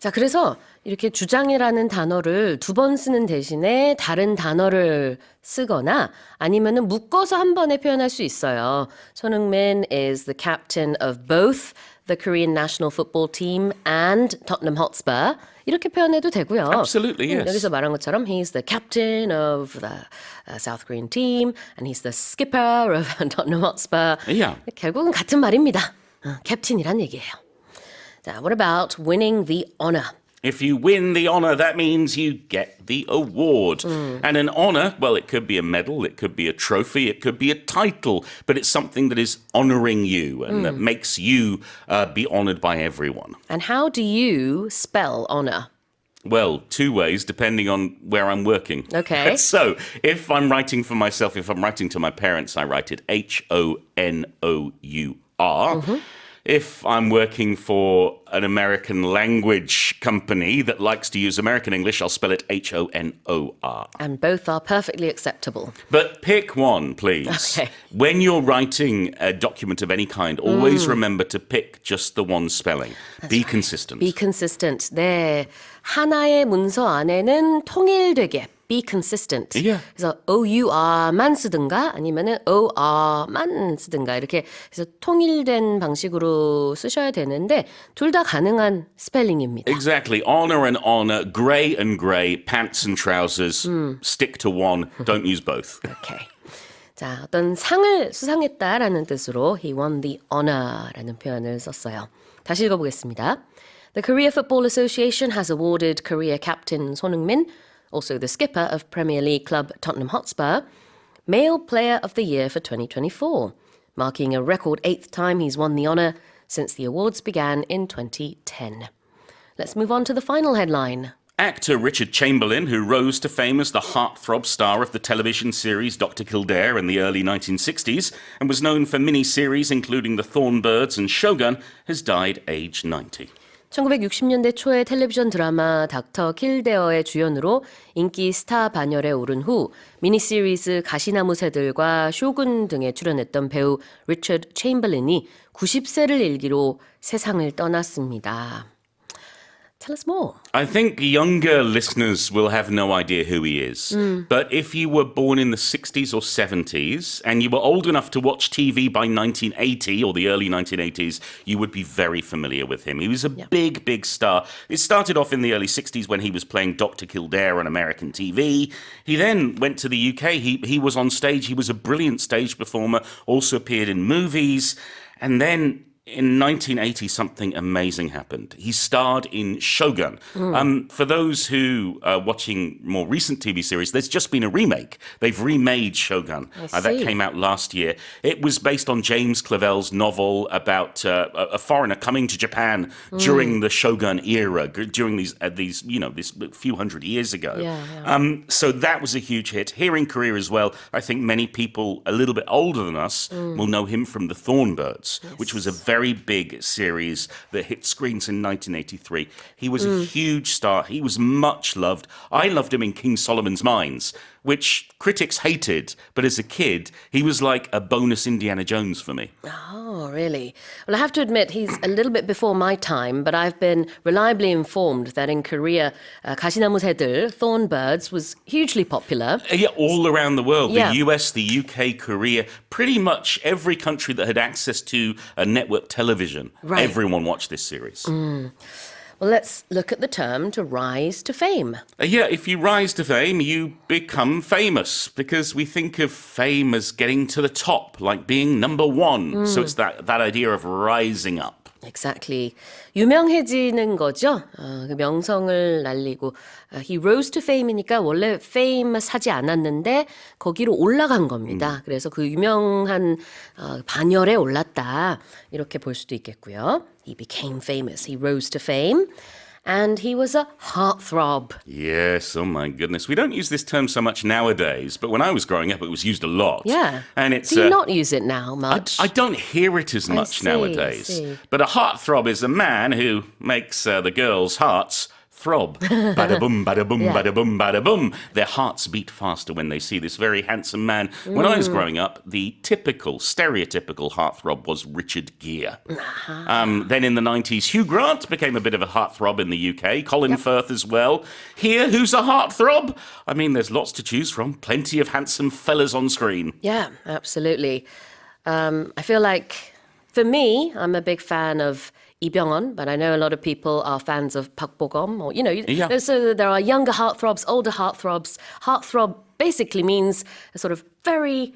자, 그래서 이렇게 주장이라는 단어를 2번 쓰는 대신에 다른 단어를 쓰거나 아니면은 묶어서 한 번에 표현할 수 있어요. 손흥민 is the captain of both the Korean national football team and Tottenham Hotspur. 이렇게 표현해도 되고요. Absolutely, yes. 여기서 말한 것처럼 he's the captain of the South Korean team and he's the skipper of Tottenham Hotspur. Yeah. 결국은 같은 말입니다. 캡틴이란 얘기예요. 자, what about winning the honor? If you win the honour, that means you get the award. And an honour, well, it could be a medal, it could be a trophy, it could be a title, but it's something that is honouring you and that makes you be honoured by everyone. And how do you spell honor? Well, 2 ways, depending on where I'm working. Okay. So, if I'm writing for myself, if I'm writing to my parents, I write it H-O-N-O-U-R. If I'm working for an American language company that likes to use American English, I'll spell it H-O-N-O-R. And both are perfectly acceptable. But pick one, please. Okay. When you're writing a document of any kind, always remember to pick just the one spelling. Be consistent. Be consistent. 네. 하나의 문서 안에는 통일되게 be consistent. Yeah. 그래서 OUR만 쓰든가 아니면은 OR만 쓰든가 이렇게 해서 통일된 방식으로 쓰셔야 되는데 둘 다 가능한 스펠링입니다. Exactly. Honor and honor, grey and grey, pants and trousers. Stick to one. Don't use both. Okay. 자, 어떤 상을 수상했다라는 뜻으로 he won the honor라는 표현을 썼어요. 다시 읽어보겠습니다. The Korea Football Association has awarded Korea captain Son Heung-min, also the skipper of Premier League club Tottenham Hotspur, Male Player of the Year for 2024, marking a record 8th time he's won the honor since the awards began in 2010. Let's move on to the final headline. Actor Richard Chamberlain, who rose to fame as the heartthrob star of the television series Dr. Kildare in the early 1960s and was known for miniseries including The Thornbirds and Shogun, has died aged 90. 1960년대 초에 텔레비전 드라마 닥터 킬데어의 주연으로 인기 스타 반열에 오른 후 미니시리즈 가시나무 새들과 쇼군 등에 출연했던 배우 리처드 체인벌린이 90세를 일기로 세상을 떠났습니다. Tell us more. I think younger listeners will have no idea who he is. But if you were born in the 60s or 70s and you were old enough to watch TV by 1980 or the early 1980s, you would be very familiar with him. He was a big, big star. It started off in the early 60s when he was playing Dr. Kildare on American TV. He then went to the UK. He was on stage. He was a brilliant stage performer, also appeared in movies. And then in 1980, something amazing happened. He starred in Shogun. For those who are watching more recent TV series, there's just been a remake. They've remade Shogun. That came out last year. It was based on James Clavell's novel about a foreigner coming to Japan during the Shogun era, during these this few hundred years ago. So that was a huge hit. Here in Korea as well, I think many people a little bit older than us will know him from The Thornbirds, which was a very big series that hit screens in 1983. He was a huge star. He was much loved. I loved him in King Solomon's Mines, which critics hated, but as a kid, he was like a bonus Indiana Jones for me. Oh, really? Well, I have to admit, he's a little bit before my time, but I've been reliably informed that in Korea, 가시나무 새들, Thornbirds, was hugely popular. Yeah, all around the world. Yeah. The US, the UK, Korea, pretty much every country that had access to a network television, Right. everyone watched this series. Well, let's look at the term to rise to fame. Yeah, if you rise to fame, you become famous because we think of fame as getting to the top, like being number one. So it's that idea of rising up. Exactly. 유명해지는 거죠. 그 명성을 날리고 he rose to fame이니까 원래 famous 하지 않았는데 거기로 올라간 겁니다. 그래서 그 유명한 반열에 올랐다. 이렇게 볼 수도 있겠고요. He became famous. He rose to fame. And he was a heartthrob. Yes, oh my goodness. We don't use this term so much nowadays, but when I was growing up, it was used a lot. Yeah. And it's Do you not use it now much? I don't hear it as much see, nowadays. see. But a heartthrob is a man who makes the girls' hearts throb. Bada boom, bada boom, Yeah. bada boom, bada boom. Their hearts beat faster when they see this very handsome man. When I was growing up, the stereotypical heartthrob was Richard Gere. Then in the 90s, Hugh Grant became a bit of a heartthrob in the UK. Colin Firth as well. Here, who's a heartthrob? I mean, there's lots to choose from. Plenty of handsome fellas on screen. Yeah, absolutely. I feel like, for me, I'm a big fan of Lee Byung-hun, but I know a lot of people are fans of Park Bo-gum, or Yeah. so there are younger heartthrobs, older heartthrobs. Heartthrob basically means a sort of very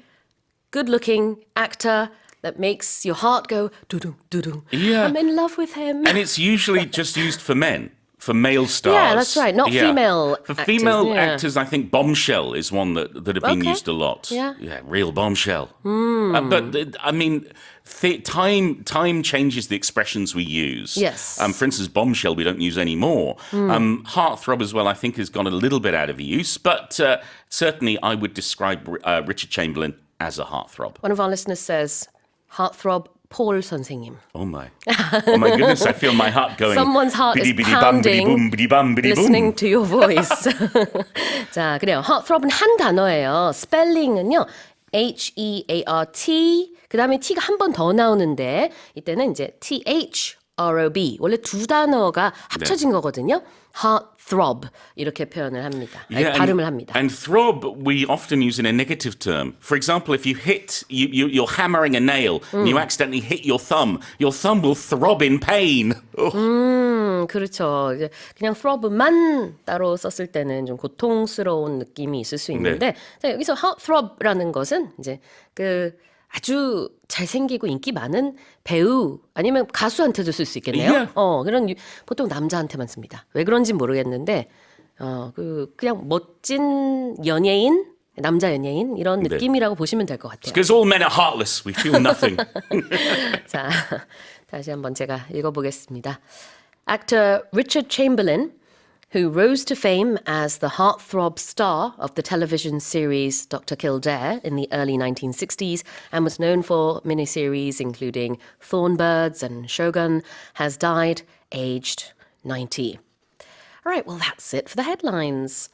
good-looking actor that makes your heart go doo-doo, doo-doo. Yeah. I'm in love with him. And it's usually just used for men. For male stars. Yeah, that's right, not female For actors, female yeah. actors, I think Bombshell is one that have been Okay. used a lot. Yeah. Real Bombshell. But I mean, time changes the expressions we use. Yes. For instance, Bombshell we don't use anymore. Heartthrob as well, I think, has gone a little bit out of use. But certainly, I would describe Richard Chamberlain as a heartthrob. One of our listeners says, heartthrob Paul 선생님. Oh my goodness! I feel my heart going. Someone's heart is bidi-bidi-bum, pounding bidi-boom, bidi-bum, bidi-boom. listening to your voice. 자, 그래요. heartthrob은 한 단어예요. 스펠링은요. H-E-A-R-T 그 다음에 T가 한 번 더 나오는데 이때는 이제 T-H-R-O-B 원래 두 단어가 합쳐진 거거든요. heartthrob 이렇게 표현을 합니다. 발음을 합니다. And throb we often use in a negative term. For example, if you're hammering a nail and you accidentally hit your thumb will throb in pain. 그렇죠. 이제 그냥 throb만 따로 썼을 때는 좀 고통스러운 느낌이 있을 수 있는데 자, 여기서 heartthrob라는 것은 이제 그 아주 잘생기고 인기 많은 배우 아니면 가수한테도 쓸 수 있겠네요. Yeah. 그런 보통 남자한테만 씁니다. 왜 그런지 모르겠는데 그냥 멋진 연예인, 남자 연예인 이런 느낌이라고 보시면 될 것 같아요. Because all men are heartless. We feel nothing. 자, 다시 한번 제가 읽어보겠습니다. Actor Richard Chamberlain, who rose to fame as the heartthrob star of the television series Dr. Kildare in the early 1960s and was known for miniseries including Thornbirds and Shogun, has died aged 90. All right, well, that's it for the headlines.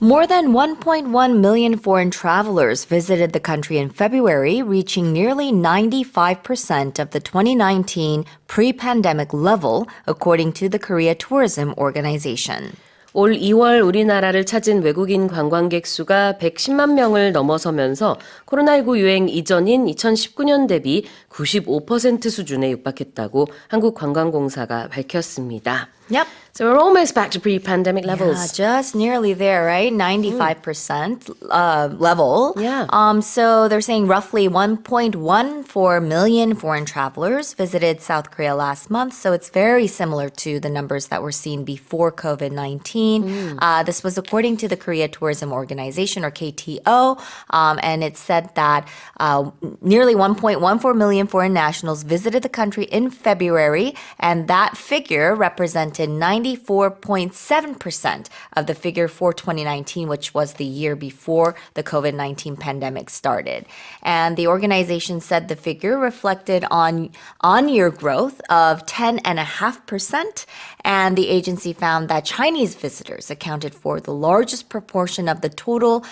More than 1.1 million foreign travelers visited the country in February, reaching nearly 95% of the 2019 pre-pandemic level, according to the Korea Tourism Organization. 올 2월 우리나라를 찾은 외국인 관광객 수가 110만 명을 넘어서면서 코로나19 유행 이전인 2019년 대비 95% 수준에 육박했다고 한국관광공사가 밝혔습니다. Yep. So we're almost back to pre-pandemic Yeah, levels. just nearly there, right? 95% level. Yeah. So they're saying roughly 1.14 million foreign travelers visited South Korea last month. So it's very similar to the numbers that were seen before COVID-19. This was according to the Korea Tourism Organization, or KTO. And it said that nearly 1.14 million foreign nationals visited the country in February. And that figure represented 94.7% of the figure for 2019, which was the year before the COVID-19 pandemic started. And the organization said the figure reflected on-year growth of 10.5%. And the agency found that Chinese visitors accounted for the largest proportion of the total,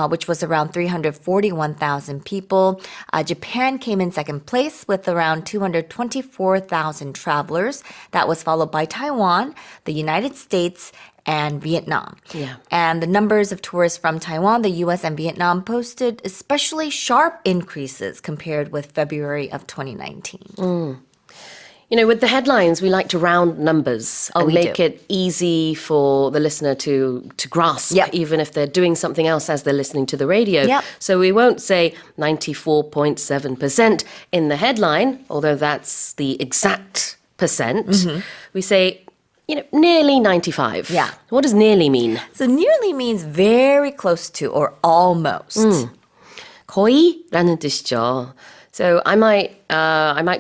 which was around 341,000 people. Japan came in second place with around 224,000 travelers. That was followed by Taiwan, the United States, and Vietnam. Yeah. And the numbers of tourists from Taiwan, the US, and Vietnam posted especially sharp increases compared with February of 2019. You know, with the headlines, we like to round numbers and we make do. it easy for the listener to grasp, Yep. even if they're doing something else as they're listening to the radio. Yep. So we won't say 94.7% in the headline, although that's the exact percent. We say, nearly 95. Yeah. What does nearly mean? So nearly means very close to or almost. 거의라는 뜻이죠. So I might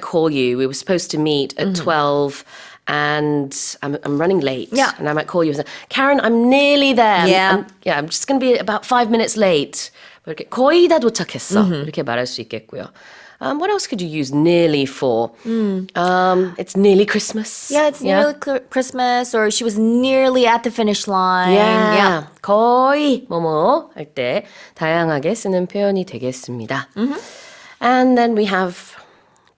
call you. We were supposed to meet at 12 and I'm running late. Yeah. And I might call you and say, Karen, I'm nearly there. Yeah. I'm just going to be about 5 minutes late. 이렇게 거의 다 도착했어. 이렇게 말할 수 있겠고요. What else could you use nearly for? It's nearly Christmas. Yeah, it's nearly Christmas, or she was nearly at the finish line. Yeah. 거의 뭐뭐 할 때 다양하게 쓰는 표현이 되겠습니다. And then we have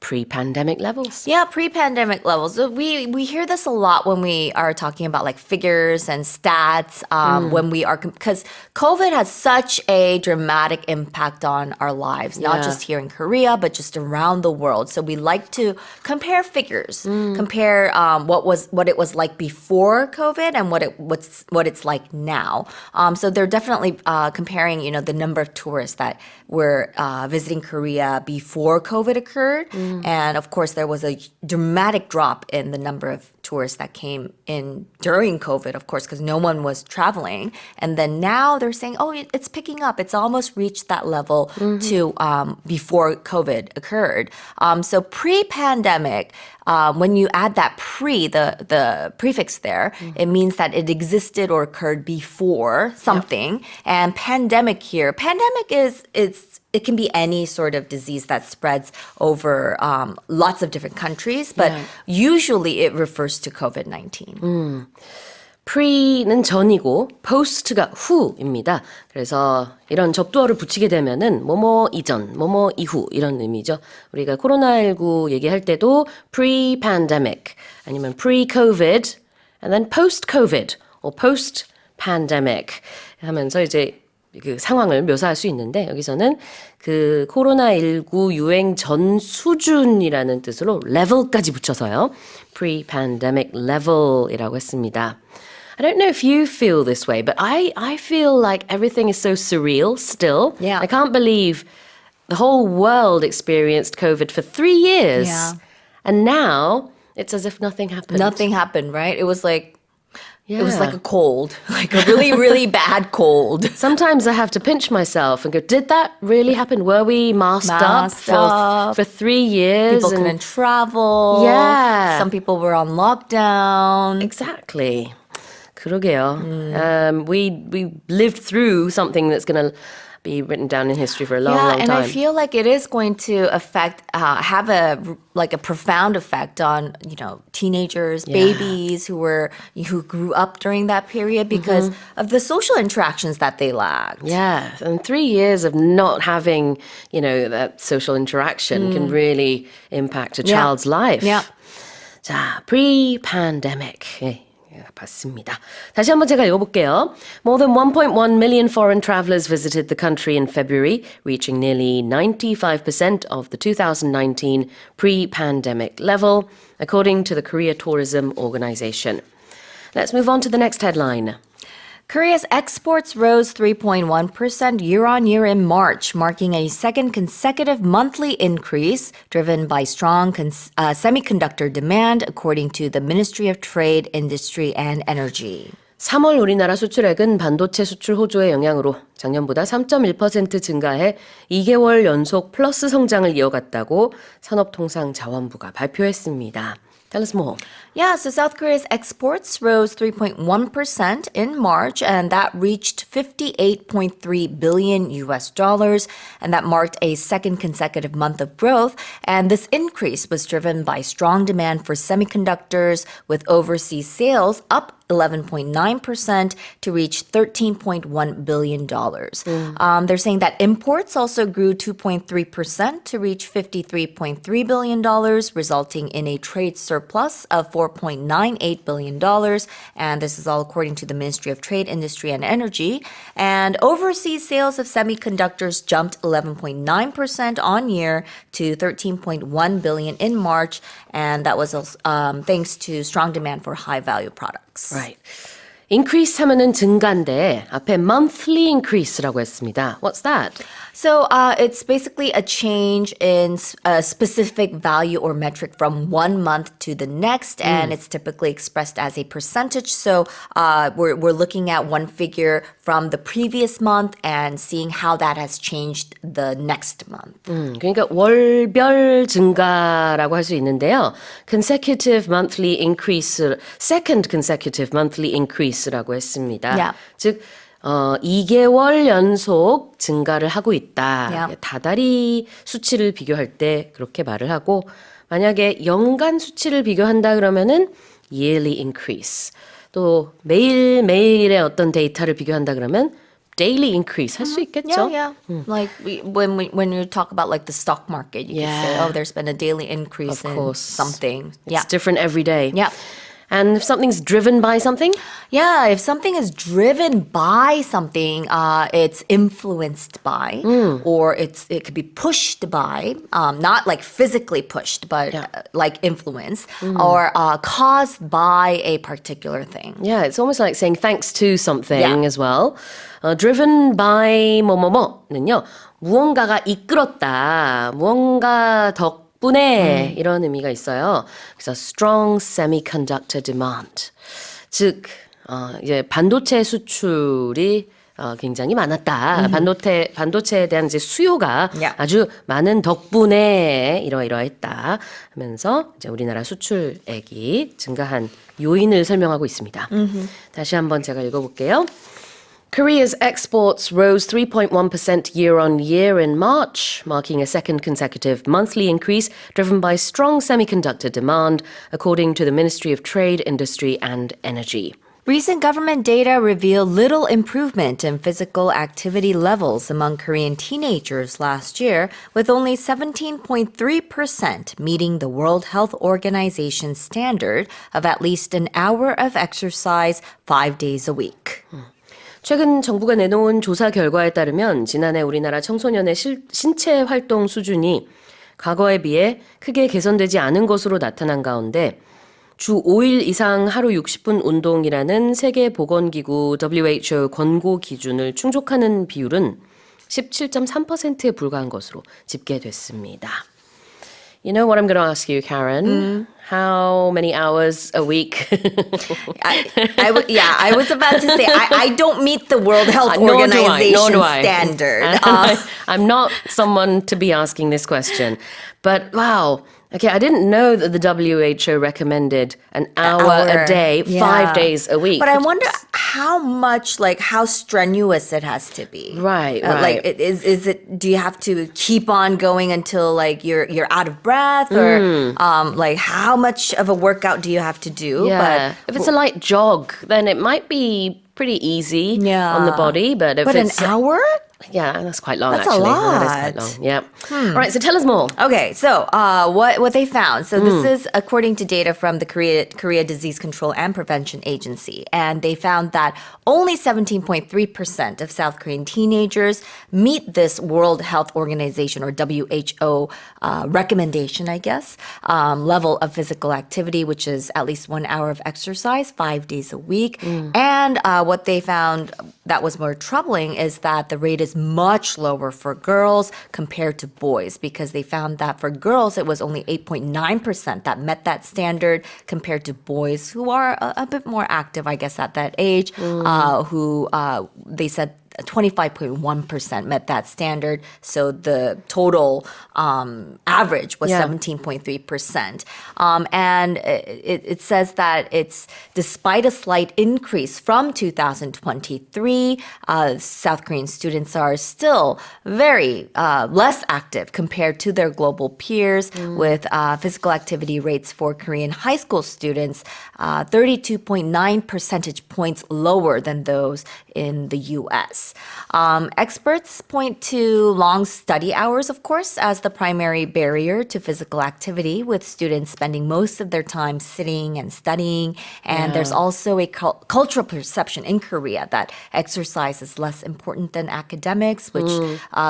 pre-pandemic levels. Yeah, pre-pandemic levels. So we hear this a lot when we are talking about like figures and stats. When we are because COVID has such a dramatic impact on our lives, not Yeah. just here in Korea, but just around the world. So we like to compare figures, compare what it was like before COVID and what it's like now. So they're definitely comparing, the number of tourists that were visiting Korea before COVID occurred. And of course, there was a dramatic drop in the number of tourists that came in during COVID, of course, because no one was traveling. And then now they're saying, it's picking up. It's almost reached that level to before COVID occurred. So pre-pandemic, when you add that the prefix there, it means that it existed or occurred before something. And pandemic here, it can be any sort of disease that spreads over lots of different countries, but usually it refers to COVID-19. pre는 전이고 post가 후입니다. 그래서 이런 접두어를 붙이게 되면은 뭐뭐 이전, 뭐뭐 이후 이런 의미죠. 우리가 코로나19 얘기할 때도 pre-pandemic 아니면 pre-COVID and then post-COVID or post-pandemic 하면서 이제 그 상황을 묘사할 수 있는데 여기서는 그 코로나19 유행 전 수준이라는 뜻으로 level까지 붙여서요. pre-pandemic level이라고 했습니다. I don't know if you feel this way, but I feel like everything is so surreal still. Yeah. I can't believe the whole world experienced COVID for 3 years. Yeah. And now it's as if nothing happened. Nothing happened, right? It was like Yeah. it was like a cold, like a really, really bad cold. Sometimes I have to pinch myself and go, did that really happen? Were we masked Masked up for 3 years? People And- couldn't travel. Yeah. Some people were on lockdown. Exactly. 그러게요. We lived through something that's going to be written down in history for a long, long and time. I feel like it is going to affect, have a profound effect on teenagers, babies who grew up during that period because of the social interactions that they lacked. Yeah, and 3 years of not having, that social interaction can really impact a child's life. Yeah. 자, pre-pandemic. 예, 봤습니다. 다시 한번 제가 읽어볼게요. More than 1.1 million foreign travelers visited the country in February, reaching nearly 95% of the 2019 pre-pandemic level, according to the Korea Tourism Organization. Let's move on to the next headline. Korea's exports rose 3.1% year-on-year in March, marking a second consecutive monthly increase driven by strong semiconductor demand, according to the Ministry of Trade, Industry and Energy. 3월 우리나라 수출액은 반도체 수출 호조의 영향으로 작년보다 3.1% 증가해 2개월 연속 플러스 성장을 이어갔다고 산업통상자원부가 발표했습니다. Tell us more. Yeah, so South Korea's exports rose 3.1% in March, and that reached 58.3 billion US dollars, and that marked a second consecutive month of growth. And this increase was driven by strong demand for semiconductors, with overseas sales up 11.9% to reach $13.1 billion. They're saying that imports also grew 2.3% to reach $53.3 billion, resulting in a trade surplus of $4.98 billion. And this is all according to the Ministry of Trade, Industry and Energy. And overseas sales of semiconductors jumped 11.9% on year to $13.1 billion in March. And that was thanks to strong demand for high-value products. Right. increase 하면은 증가인데 앞에 monthly increase라고 했습니다. What's that? So it's basically a change in a specific value or metric from one month to the next, and it's typically expressed as a percentage. So we're looking at one figure from the previous month and seeing how that has changed the next month. 그러니까 월별 증가라고 할 수 있는데요. consecutive monthly increase, second consecutive monthly increase라고 했습니다. Yeah. 즉 2개월 연속 증가를 하고 있다. Yeah. 다달이 수치를 비교할 때 그렇게 말을 하고 만약에 연간 수치를 비교한다 그러면은 yearly increase. 또 매일매일의 어떤 데이터를 비교한다 그러면 daily increase 할 수 있겠죠? Yeah. Like when you talk about like the stock market, you can say, oh, there's been a daily increase Of in course. something. It's different every day. Yeah. And if something's driven by something, Yeah, if something is driven by something, it's influenced by, or it could be pushed by, not like physically pushed, but like influenced, or caused by a particular thing. yeah, it's almost like saying thanks to something Yeah. as well. Driven by 뭐뭐뭐는요, 무언가가 이끌었다, 무언가 덕분에 이런 의미가 있어요. 그래서 strong semiconductor demand. 즉, 이제 반도체 수출이 굉장히 많았다. 반도체에 대한 이제 수요가 Yeah. 아주 많은 덕분에 이러이러했다 하면서 이제 우리나라 수출액이 증가한 요인을 설명하고 있습니다. 다시 한번 제가 읽어볼게요. Korea's exports rose 3.1% year on year in March, marking a second consecutive monthly increase driven by strong semiconductor demand, according to the Ministry of Trade, Industry and Energy. Recent government data reveal little improvement in physical activity levels among Korean teenagers last year, with only 17.3% meeting the World Health Organization standard of at least an hour of exercise 5 days a week. 최근 정부가 내놓은 조사 결과에 따르면 지난해 우리나라 청소년의 신체 활동 수준이 과거에 비해 크게 개선되지 않은 것으로 나타난 가운데 주 5일 이상 하루 60분 운동이라는 세계보건기구 WHO 권고 기준을 충족하는 비율은 17.3%에 불과한 것으로 집계됐습니다. You know what I'm going to ask you, Karen? How many hours a week? I was about to say, I don't meet the World Health Nor do Organization I. standard. I'm not someone to be asking this question. But wow. Okay, I didn't know that the WHO recommended an hour a day, 5 days a week. But I wonder how much, like, how strenuous it has to be. Right, Like, right. is it? Do you have to keep on going until like you're out of breath, or like how much of a workout do you have to do? Yeah. If it's a light jog, then it might be pretty easy on the body. But if But an it's hour? yeah, that's quite long. That's a actually. That is lot. quite long. Yeah. All right. So tell us more. Okay, so what they found. So this is according to data from the Korea Disease Control and Prevention Agency, and they found that only 17.3% of South Korean teenagers meet this World Health Organization or WHO recommendation, I guess, level of physical activity, which is at least 1 hour of exercise 5 days a week. And what they found that was more troubling is that the rate is much lower for girls compared to boys, because they found that for girls it was only 8.9% that met that standard compared to boys who are a bit more active, I guess, at that age, who they said 25.1% met that standard. So the total average was 17.3%. And it says that it's despite a slight increase from 2023, South Korean students are still very less active compared to their global peers, with physical activity rates for Korean high school students 32.9 percentage points lower than those in the U.S. Experts point to long study hours, of course, as the primary barrier to physical activity, with students spending most of their time sitting and studying. And there's also a cultural perception in Korea that exercise is less important than academics, which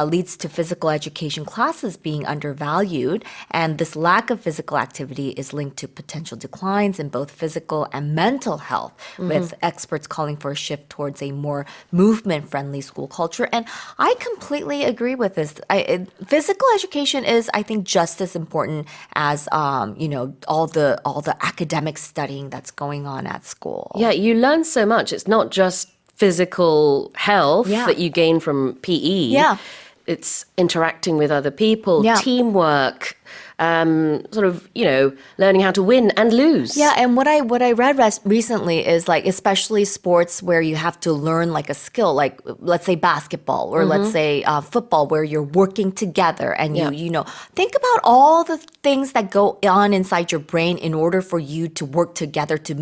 leads to physical education classes being undervalued. And this lack of physical activity is linked to potential declines in both physical and mental health, with experts calling for a shift towards a more movement-friendly school culture. And I completely agree with this. Physical education is, I think, just as important as all the academic studying that's going on at school. Yeah, you learn so much. It's not just physical health that you gain from PE. Yeah. It's interacting with other people, Yeah. teamwork, learning how to win and lose. Yeah, and what I read recently is, like, especially sports where you have to learn like a skill, like let's say basketball or let's say football, where you're working together and you think about all the things that go on inside your brain in order for you to work together to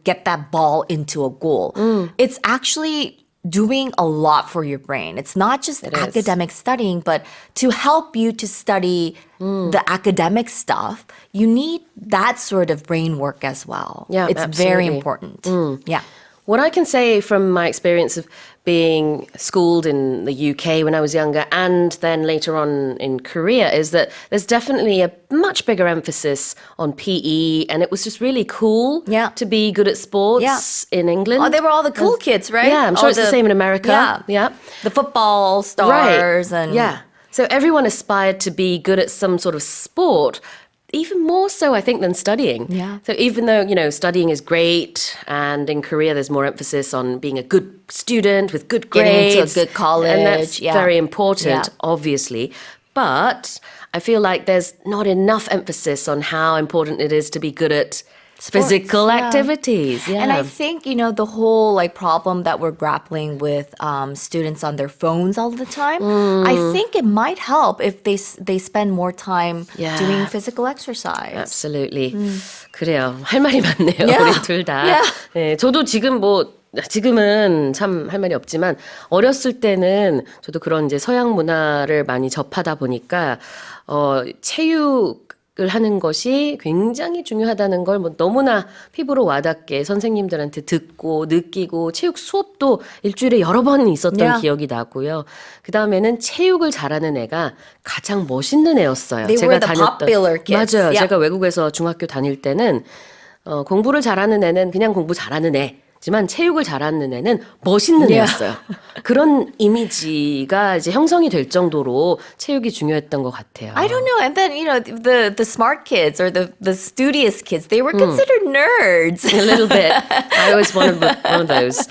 get that ball into a goal. It's actually doing a lot for your brain. It's not just academic studying, but to help you to study the academic stuff, you need that sort of brain work as well. Yeah, it's very absolutely. important. Yeah. What I can say from my experience of being schooled in the UK when I was younger and then later on in Korea is that there's definitely a much bigger emphasis on PE, and it was just really cool to be good at sports in England. Oh, they were all the cool kids, right? Yeah, I'm sure it's the same in America. Yeah. The football stars and So everyone aspired to be good at some sort of sport. Even more so, I think, than studying. Yeah. So even though, studying is great, and in Korea there's more emphasis on being a good student with good grades. Getting into a good college. And that's very important, Yeah. obviously. But I feel like there's not enough emphasis on how important it is to be good at physical activities. Yeah. And I think, the whole problem that we're grappling with students on their phones all the time, I think it might help if they spend more time doing physical exercise. Absolutely. 그래요. 할 말이 많네요. 우리 둘 다. 네, 저도 지금은 참 할 말이 없지만 어렸을 때는 저도 그런 이제 서양 문화를 많이 접하다 보니까 체육 을 하는 것이 굉장히 중요하다는 걸 뭐 너무나 피부로 와닿게 선생님들한테 듣고 느끼고 체육 수업도 일주일에 여러 번 있었던 Yeah. 기억이 나고요. 그 다음에는 체육을 잘하는 애가 가장 멋있는 애였어요. They were the popular kids. 맞아요. Yeah. 제가 외국에서 중학교 다닐 때는 공부를 잘하는 애는 그냥 공부 잘하는 애지만 체육을 잘하는 애는 멋있는 Yeah. 애였어요. 그런 이미지가 이제 형성이 될 정도로 체육이 중요했던 것 같아요. I don't know. And then, the smart kids or the studious kids, they were considered nerds. A little bit. I was one of those.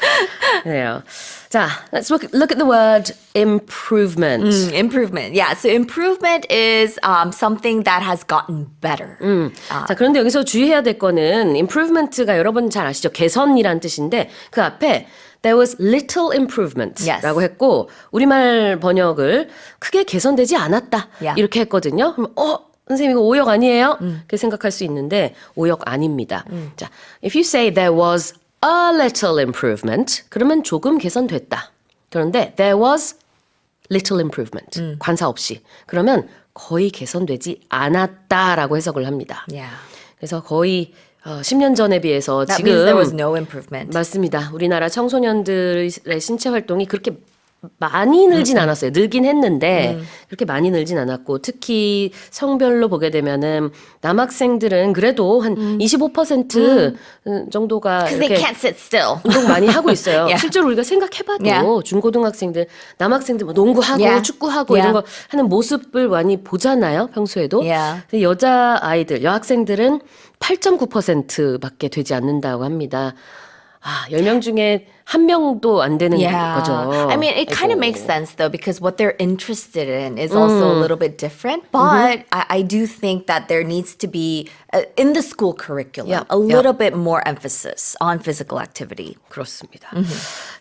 Yeah. 자, let's look at the word improvement. Improvement. Yeah. So improvement is something that has gotten better. 자, 그런데 여기서 주의해야 될 거는 improvement가 여러분 잘 아시죠? 개선이란 뜻인데 그 앞에 there was little improvement라고 Yes. 했고 우리말 번역을 크게 개선되지 않았다 Yeah. 이렇게 했거든요. 그럼 선생님 이거 오역 아니에요? 그렇게 생각할 수 있는데 오역 아닙니다. 자, if you say there was a little improvement, 그러면 조금 개선됐다. 그런데 there was little improvement, 관사 없이. 그러면 거의 개선되지 않았다라고 해석을 합니다. Yeah. 그래서 거의 10년 전에 비해서 That 지금 means there was no improvement. 맞습니다. 우리나라 청소년들의 신체 활동이 그렇게 많이 늘진 않았어요. 늘긴 했는데 그렇게 많이 늘진 않았고 특히 성별로 보게 되면은 남학생들은 그래도 한 25% 정도가 Because they 이렇게 can't sit still. 운동 많이 하고 있어요. Yeah. 실제로 우리가 생각해봐도 Yeah. 중고등학생들, 남학생들 뭐 농구하고 Yeah. 축구하고 Yeah. 이런 거 하는 모습을 많이 보잖아요. 평소에도. Yeah. 근데 여자 아이들, 여학생들은 8.9%밖에 되지 않는다고 합니다. 10명 중에 한 명도 안 되는 거죠. I mean, it kind of 아이고. makes sense though because what they're interested in is also a little bit different. But I do think that there needs to be in the school curriculum Yeah, a yeah. little bit more emphasis on physical activity. 그렇습니다.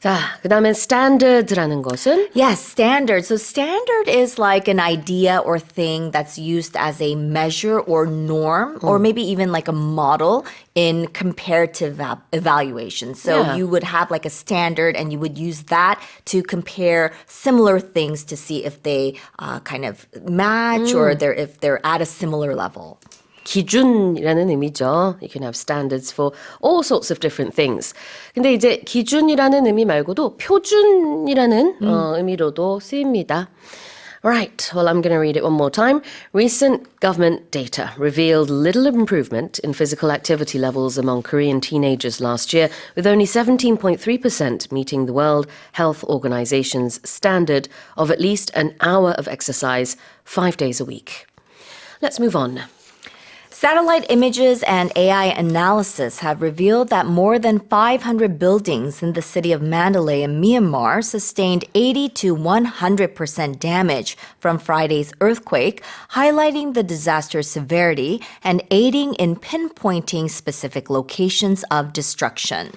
자, 그다음에 standard라는 것은 Yes, standard. So standard is like an idea or thing that's used as a measure or norm or maybe even like a model in comparative evaluation. So Yeah. you would have like a standard and you would use that to compare similar things to see if they kind of match or if they're at a similar level. 기준이라는 의미죠. You can have standards for all sorts of different things. 근데 이제 기준이라는 의미 말고도 표준이라는 의미로도 쓰입니다. Right, well, I'm going to read it one more time. Recent government data revealed little improvement in physical activity levels among Korean teenagers last year, with only 17.3% meeting the World Health Organization's standard of at least an hour of exercise 5 days a week. Let's move on. Satellite images and AI analysis have revealed that more than 500 buildings in the city of Mandalay in Myanmar sustained 80 to 100% damage from Friday's earthquake, highlighting the disaster's severity and aiding in pinpointing specific locations of destruction.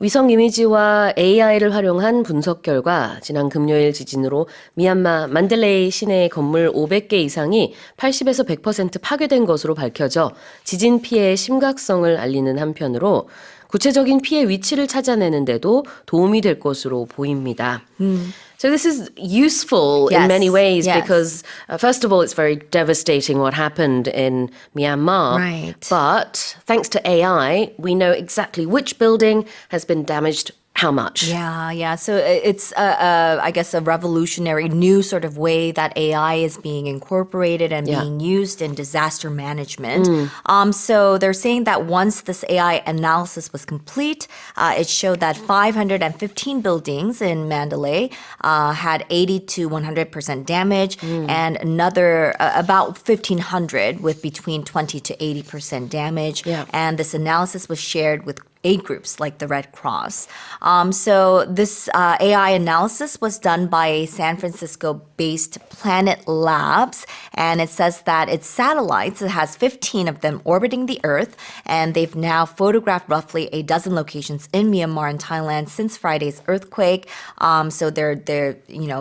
위성 이미지와 AI를 활용한 분석 결과 지난 금요일 지진으로 미얀마 만델레이 시내 건물 500개 이상이 80에서 100% 파괴된 것으로 밝혀져 지진 피해의 심각성을 알리는 한편으로 구체적인 피해 위치를 찾아내는 데도 도움이 될 것으로 보입니다. So this is useful in Yes, many ways yes. because first of all it's very devastating what happened in Myanmar. Right. But thanks to AI, we know exactly which building has been damaged how much. Yeah. So it's, I guess, a revolutionary new sort of way that AI is being incorporated and Yeah. being used in disaster management. So they're saying that once this AI analysis was complete, it showed that 515 buildings in Mandalay had 80 to 100% damage, and another about 1,500 with between 20 to 80% damage. Yeah. And this analysis was shared with aid groups like the Red Cross. So this AI analysis was done by a San Francisco-based Planet Labs, and it says that its satellites, it has 15 of them orbiting the Earth, and they've now photographed roughly a dozen locations in Myanmar and Thailand since Friday's earthquake. So they're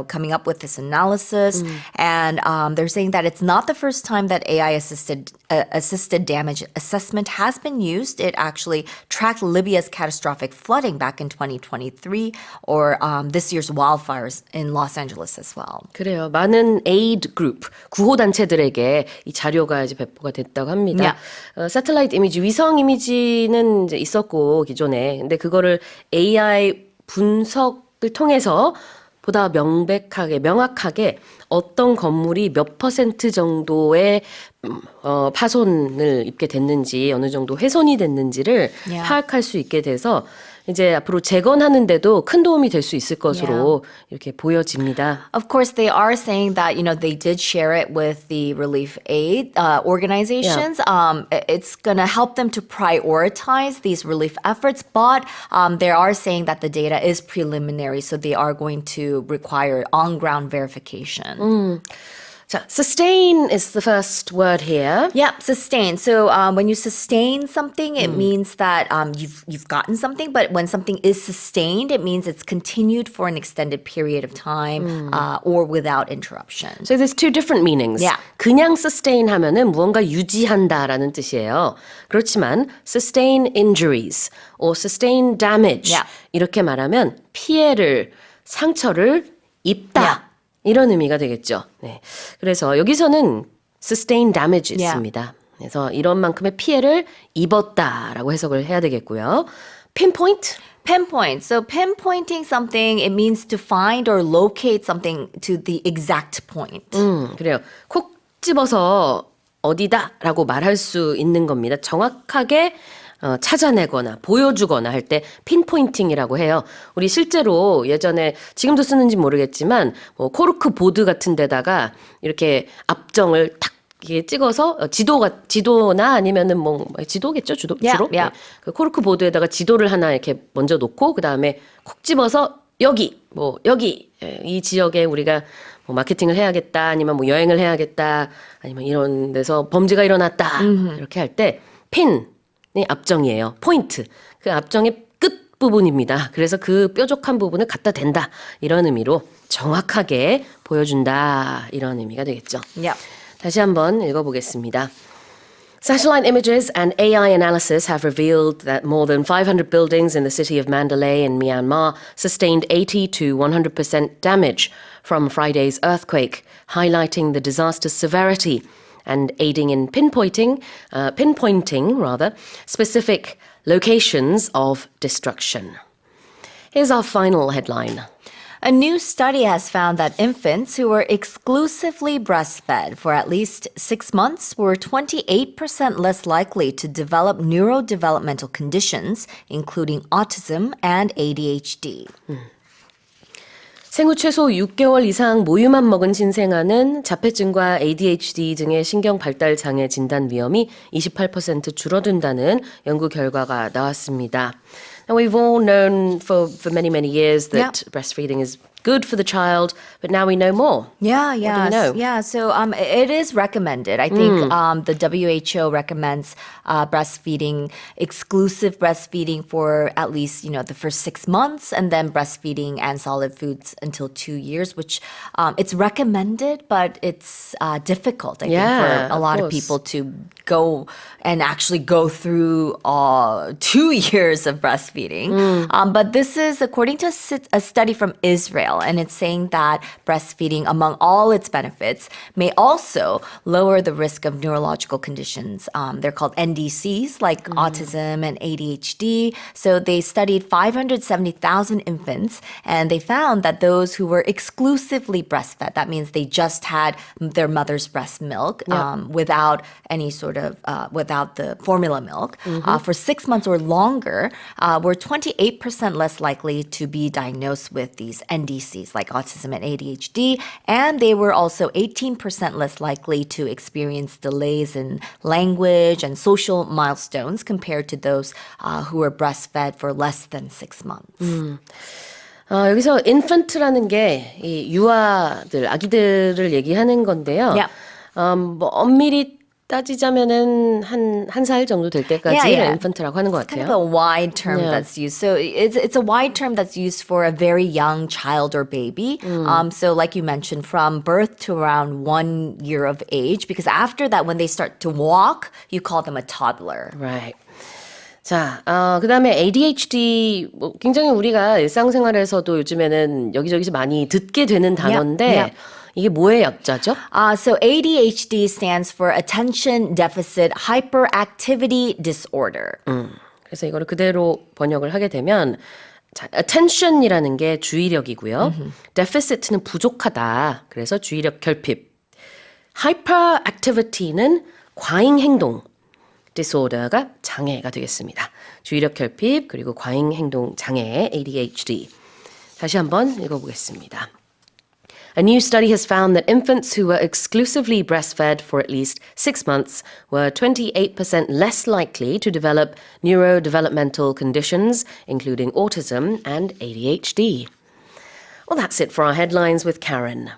coming up with this analysis, and they're saying that it's not the first time that AI assisted damage assessment has been used. It actually tracked Libya's catastrophic flooding back in 2023 or this year's wildfires in Los Angeles as well. 그래요. 많은 aid group, 구호단체들에게 이 자료가 이제 배포가 됐다고 합니다. 새틀라이트 이미지, 위성 이미지는 이제 있었고, 기존에. 근데 그거를 AI 분석을 통해서 보다 명확하게 어떤 건물이 몇 % 정도의 파손을 입게 됐는지, 어느 정도 훼손이 됐는지를 Yeah. 파악할 수 있게 돼서 이제 앞으로 재건하는데도 큰 도움이 될 수 있을 것으로 이렇게 보여집니다. Of course, they are saying that, they did share it with the relief aid organizations. It's going to help them to prioritize these relief efforts, but they are saying that the data is preliminary, so they are going to require on-ground verification. 자, sustain is the first word here. Yeah, sustain. So when you sustain something, it means that you've gotten something. But when something is sustained, it means it's continued for an extended period of time or without interruption. So there's two different meanings. Yeah. 그냥 sustain 하면은 무언가 유지한다라는 뜻이에요. 그렇지만 sustain injuries or sustain damage Yeah. 이렇게 말하면 피해를, 상처를 입다. Yeah. 이런 의미가 되겠죠. 네. 그래서 여기서는 sustain damage Yeah. 있습니다. 그래서 이런 만큼의 피해를 입었다라고 해석을 해야 되겠고요. pinpoint Pinpoint. So pinpointing something, it means to find or locate something to the exact point. 그래요. 콕 집어서 어디다라고 말할 수 있는 겁니다. 정확하게 찾아내거나 보여주거나 할 때 핀포인팅이라고 해요. 우리 실제로 예전에 지금도 쓰는지 모르겠지만 뭐 코르크 보드 같은 데다가 이렇게 압정을 탁 이게 찍어서 지도나 아니면은 뭐 지도겠죠 주로. Yeah, yeah. 그 코르크 보드에다가 지도를 하나 이렇게 먼저 놓고 그 다음에 콕 집어서 여기 이 지역에 우리가 뭐 마케팅을 해야겠다 아니면 뭐 여행을 해야겠다 아니면 이런 데서 범죄가 일어났다 이렇게 할 때 핀이 압정이에요. 포인트. 그 압정의 끝 부분입니다. 그래서 그 뾰족한 부분을 갖다 댄다 이런 의미로 정확하게 보여준다 이런 의미가 되겠죠. Yeah. 다시 한번 읽어보겠습니다. Satellite images and AI analysis have revealed that more than 500 buildings in the city of Mandalay in Myanmar sustained 80 to 100% damage from Friday's earthquake, highlighting the disaster's severity and aiding in pinpointing specific locations of destruction. Here's our final headline. A new study has found that infants who were exclusively breastfed for at least 6 months were 28% less likely to develop neurodevelopmental conditions, including autism and ADHD. 생후 최소 6개월 이상 모유만 먹은 신생아는 자폐증과 ADHD 등의 신경 발달 장애 진단 위험이 28% 줄어든다는 연구 결과가 나왔습니다. Now we've all known for many years that breastfeeding is good for the child, but now we know more. Yeah, What do yeah. we know? Yeah, so it is recommended. I think the WHO recommends breastfeeding, exclusive breastfeeding for at least, the first 6 months, and then breastfeeding and solid foods until 2 years, which it's recommended, but it's difficult, I think, Yeah, for a of lot of course. people to go and actually go through 2 years of breastfeeding. But this is according to a study from Israel, and it's saying that breastfeeding, among all its benefits, may also lower the risk of neurological conditions. They're called NDCs, like autism and ADHD. So they studied 570,000 infants, and they found that those who were exclusively breastfed, that means they just had their mother's breast milk without any sort of, without the formula milk, for 6 months or longer, were 28% less likely to be diagnosed with these NDCs like autism and ADHD, and they were also 18% less likely to experience delays in language and social milestones compared to those who were breastfed for less than 6 months. 여기서 infant라는 게 이 유아들, 아기들을 얘기하는 건데요. Yeah. 뭐 엄밀히 따지자면은 한 살 정도 될 때까지 infant라고 하는 것 Kind of 같아요. a wide term Yeah. that's used. So it's a wide term that's used for a very young child or baby. So like you mentioned, from birth to around 1 year of age, because after that, when they start to walk, you call them a toddler. Right. 자, 그다음에 ADHD 뭐 굉장히 우리가 일상생활에서도 요즘에는 여기저기서 많이 듣게 되는 단어인데 yep. 이게 뭐의 약자죠? So ADHD stands for Attention Deficit Hyperactivity Disorder. 그래서 이거를 그대로 번역을 하게 되면 자, attention이라는 게 주의력이고요. deficit는 부족하다. 그래서 주의력 결핍. hyperactivity는 과잉 행동. disorder가 장애가 되겠습니다. 주의력 결핍 그리고 과잉 행동 장애 ADHD. 다시 한번 읽어보겠습니다. A new study has found that infants who were exclusively breastfed for at least 6 months were 28% less likely to develop neurodevelopmental conditions, including autism and ADHD. Well, that's it for our headlines with Karen.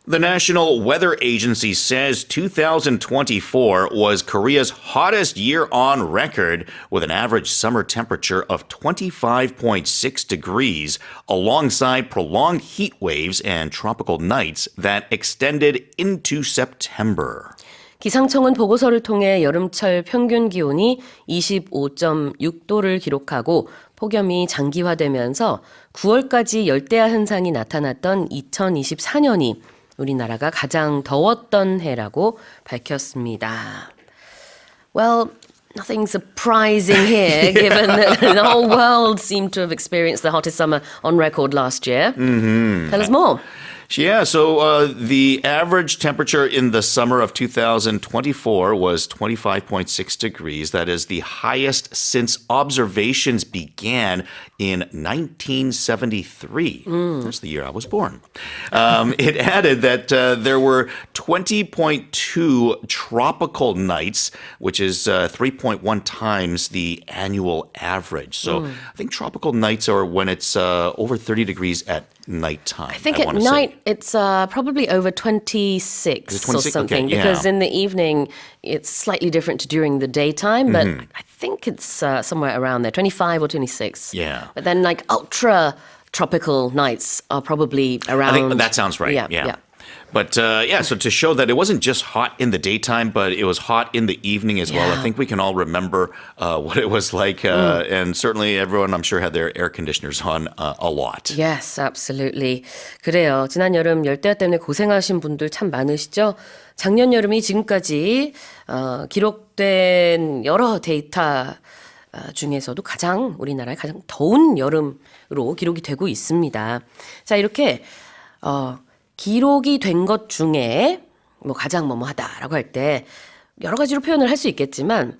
The National Weather Agency says 2024 was Korea's hottest year on record, with an average summer temperature of 25.6 degrees, alongside prolonged heat waves and tropical nights that extended into September. 기상청은 보고서를 통해 여름철 평균 기온이 25.6도를 기록하고 폭염이 장기화되면서 9월까지 열대야 현상이 나타났던 2024년이 우리나라가 가장 더웠던 해라고 밝혔습니다. Well, nothing surprising here, given that the whole world seemed to have experienced the hottest summer on record last year. Tell us more. Yeah, so the average temperature in the summer of 2024 was 25.6 degrees. That is the highest since observations began in 1973. That's the year I was born. It added that there were 20.2 tropical nights, which is 3.1 times the annual average. So I think tropical nights are when it's over 30 degrees at nighttime. I think at night it's probably over 26 or 26? something, Okay, yeah. because in the evening it's slightly different to during the daytime, but I think it's somewhere around there, 25 or 26. Yeah. But then like ultra tropical nights are probably around. I think that sounds right. Yeah. But so to show that it wasn't just hot in the daytime, but it was hot in the evening as well. Yeah. I think we can all remember what it was like. And certainly everyone, I'm sure, had their air conditioners on a lot. Yes, absolutely. 그래요. 지난 여름 열대야 때문에 고생하신 분들 참 많으시죠? 작년 여름이 지금까지 기록된 여러 데이터 중에서도 우리나라의 가장 더운 여름으로 기록이 되고 있습니다. 자, 이렇게 기록이 된 것 중에 뭐 가장 뭐뭐하다라고 할 때 여러 가지로 표현을 할 수 있겠지만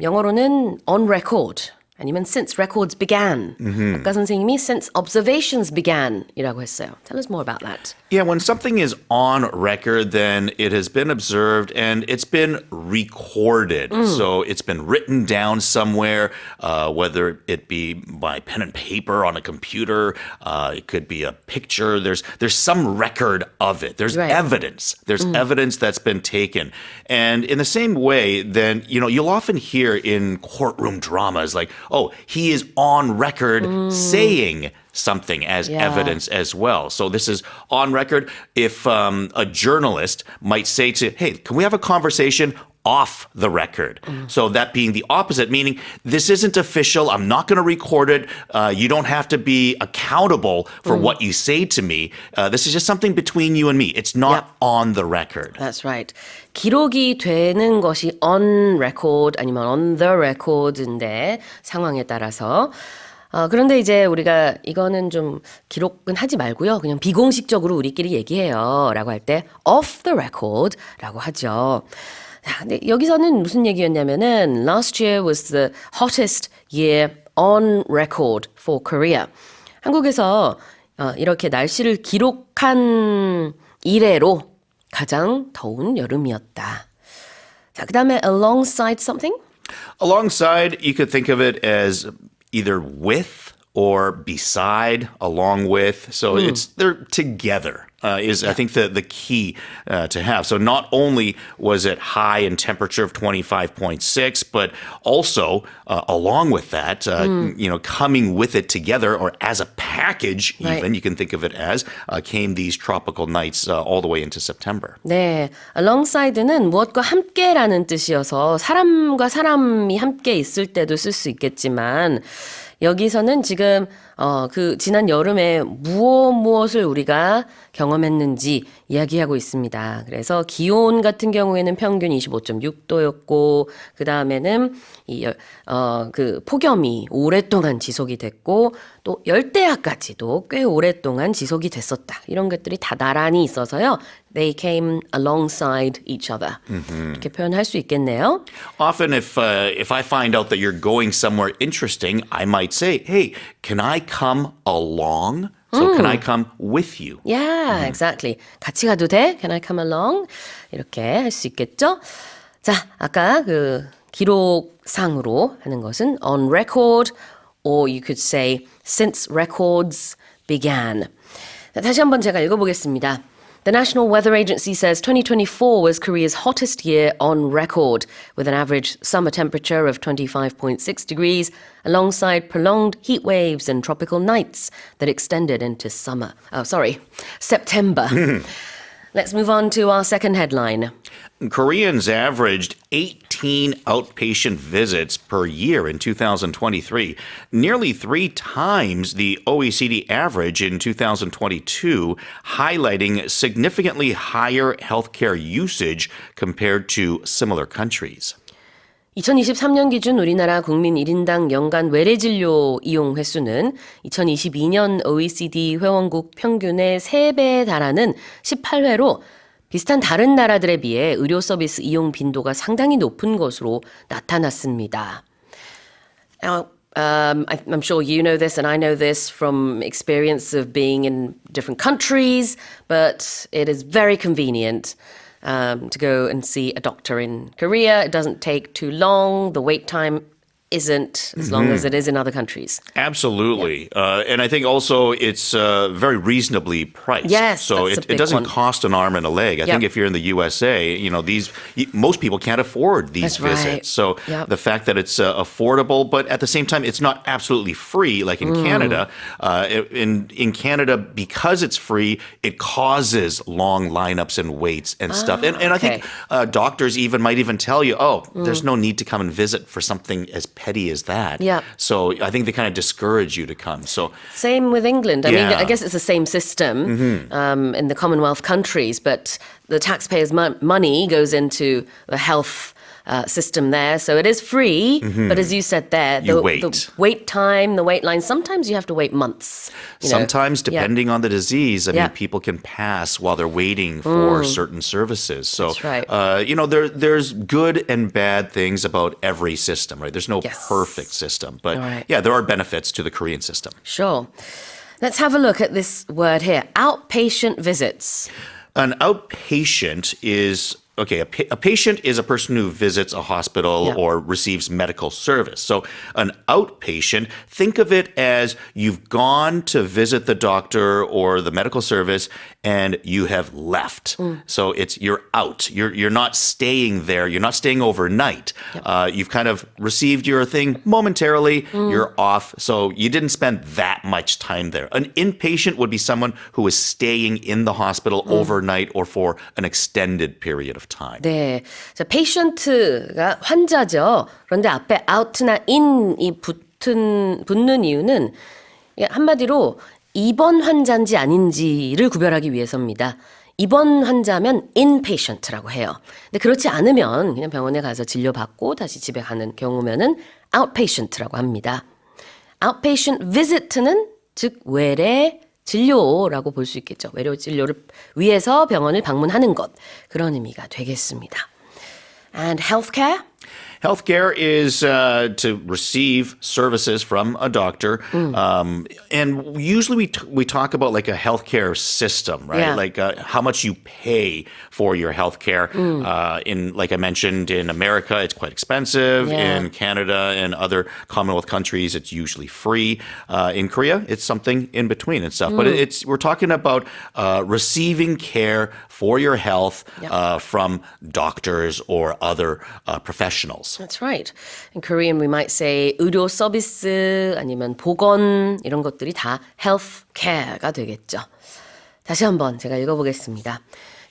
영어로는 on record 아니면 since records began. 아까 선생님이 since observations began 이라고 했어요. Tell us more about that. Yeah, when something is on record, then it has been observed and it's been recorded. So it's been written down somewhere, whether it be by pen and paper on a computer, it could be a picture. There's some record of it. There's Right. evidence. There's evidence that's been taken. And in the same way, then, you'll often hear in courtroom dramas like, oh, he is on record saying something as Yeah. evidence as well. So this is on record. If a journalist might say hey, can we have a conversation off the record? So that being the opposite, meaning this isn't official. I'm not going to record it. You don't have to be accountable for what you say to me. This is just something between you and me. It's not Yep. on the record. That's right. 기록이 되는 것이 on record 아니면 on the record인데 상황에 따라서 그런데 이제 우리가 이거는 좀 기록은 하지 말고요. 그냥 비공식적으로 우리끼리 얘기해요. 라고 할 때 off the record 라고 하죠. 자, 근데 여기서는 무슨 얘기였냐면은 last year was the hottest year on record for Korea. 한국에서 이렇게 날씨를 기록한 이래로 가장 더운 여름이었다. 자, 그다음에 alongside something? Alongside, you could think of it as either with or beside, along with. So they're together. is, I think, the key to have. So not only was it high in temperature of 25.6, but also along with that, coming with it together or as a package, even Right. you can think of it as, came these tropical nights all the way into September. 네, alongside는 무엇과 함께라는 뜻이어서 사람과 사람이 함께 있을 때도 쓸 수 있겠지만 여기서는 지금 그 지난 여름에 무엇을 우리가 경험했는지 이야기하고 있습니다. 그래서 기온 같은 경우에는 평균 25.6도였고 그 다음에는 그 폭염이 오랫동안 지속이 됐고 또 열대야까지도 꽤 오랫동안 지속이 됐었다. 이런 것들이 다 나란히 있어서요. They came alongside each other. 이렇게 표현할 수 있겠네요. Often, if I find out that you're going somewhere interesting, I might say, "Hey, can I come along?" So, can I come with you? Yeah, exactly. 같이 가도 돼? Can I come along? 이렇게 할 수 있겠죠? 자, 아까 그 기록상으로 하는 것은 on record, or you could say since records began. 자, 다시 한번 제가 읽어보겠습니다. The National Weather Agency says 2024 was Korea's hottest year on record, with an average summer temperature of 25.6 degrees, alongside prolonged heat waves and tropical nights that extended into September. Let's move on to our second headline. Koreans averaged 18 outpatient visits per year in 2023, nearly 3 times the OECD average in 2022, highlighting significantly higher healthcare usage compared to similar countries. 2023년 기준 우리나라 국민 1인당 연간 외래진료 이용 횟수는 2022년 OECD 회원국 평균의 3배에 달하는 18회로 비슷한 다른 나라들에 비해 의료 서비스 이용 빈도가 상당히 높은 것으로 나타났습니다. Now, I'm sure you know this and I know this from experience of being in different countries, but it is very convenient to go and see a doctor in Korea. It doesn't take too long. The wait time isn't as long as it is in other countries. Absolutely. And I think also it's very reasonably priced. Yes, so that's a it big doesn't one. cost an arm and a leg. I think if you're in the USA, most people can't afford these That's right. visits. So Yep. the fact that it's affordable, but at the same time, it's not absolutely free like in Canada. In Canada, because it's free, it causes long lineups and waits and stuff. And I think doctors might even tell you, there's no need to come and visit for something as petty as that. Yeah. So I think they kind of discourage you to come. So Same with England. I mean, Yeah. I guess it's the same system in the Commonwealth countries, but the taxpayers' money goes into the health system there. So it is free, but as you said there, You the wait. wait time, the wait line, sometimes you have to wait months. sometimes, depending on the disease, I Yeah. mean, people can pass while they're waiting for certain services. So, That's right. there's good and bad things about every system, right? There's no Yes. perfect system, but All right. yeah, there are benefits to the Korean system. Sure. Let's have a look at this word here, outpatient visits. An outpatient is a patient is a person who visits a hospital Yeah. or receives medical service. So an outpatient, think of it as you've gone to visit the doctor or the medical service and you have left. So you're out. You're not staying there. You're not staying overnight. You've kind of received your thing momentarily. You're off. So you didn't spend that much time there. An inpatient would be someone who is staying in the hospital overnight or for an extended period of time. 네. 자, patient가 환자죠. 그런데 앞에 out나 in이 붙는 이유는 한마디로 입원 환자인지 아닌지를 구별하기 위해서입니다. 입원 환자면 inpatient라고 해요. 근데 그렇지 않으면 그냥 병원에 가서 진료받고 다시 집에 가는 경우면은 outpatient라고 합니다. outpatient visit는 즉 외래 진료라고 볼 수 있겠죠. 외래 진료를 위해서 병원을 방문하는 것. 그런 의미가 되겠습니다. And healthcare? Healthcare is to receive services from a doctor, and usually we talk about like a healthcare system, right? Yeah. Like how much you pay for your healthcare. In like I mentioned, in America, it's quite expensive. Yeah. In Canada and other Commonwealth countries, it's usually free. In Korea, it's something in between and stuff. But we're talking about receiving care for your health from doctors or other professionals. That's right. In Korean we might say 의료 서비스 아니면 보건 이런 것들이 다 health care가 되겠죠. 다시 한번 제가 읽어보겠습니다.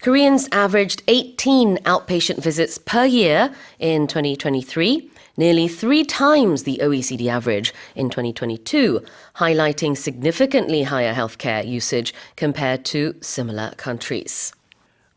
Koreans averaged 18 outpatient visits per year in 2023, nearly 3 times the OECD average in 2022, highlighting significantly higher healthcare usage compared to similar countries.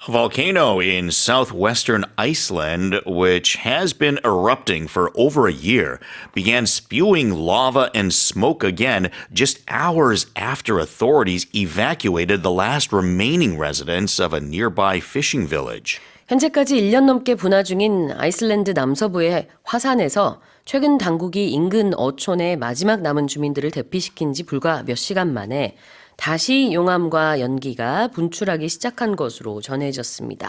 A volcano in southwestern Iceland, which has been erupting for over a year, began spewing lava and smoke again just hours after authorities evacuated the last remaining residents of a nearby fishing village. 현재까지 1년 넘게 분화 중인 아이슬란드 남서부의 화산에서 최근 당국이 인근 어촌의 마지막 남은 주민들을 대피시킨 지 불과 몇 시간 만에 다시 용암과 연기가 분출하기 시작한 것으로 전해졌습니다.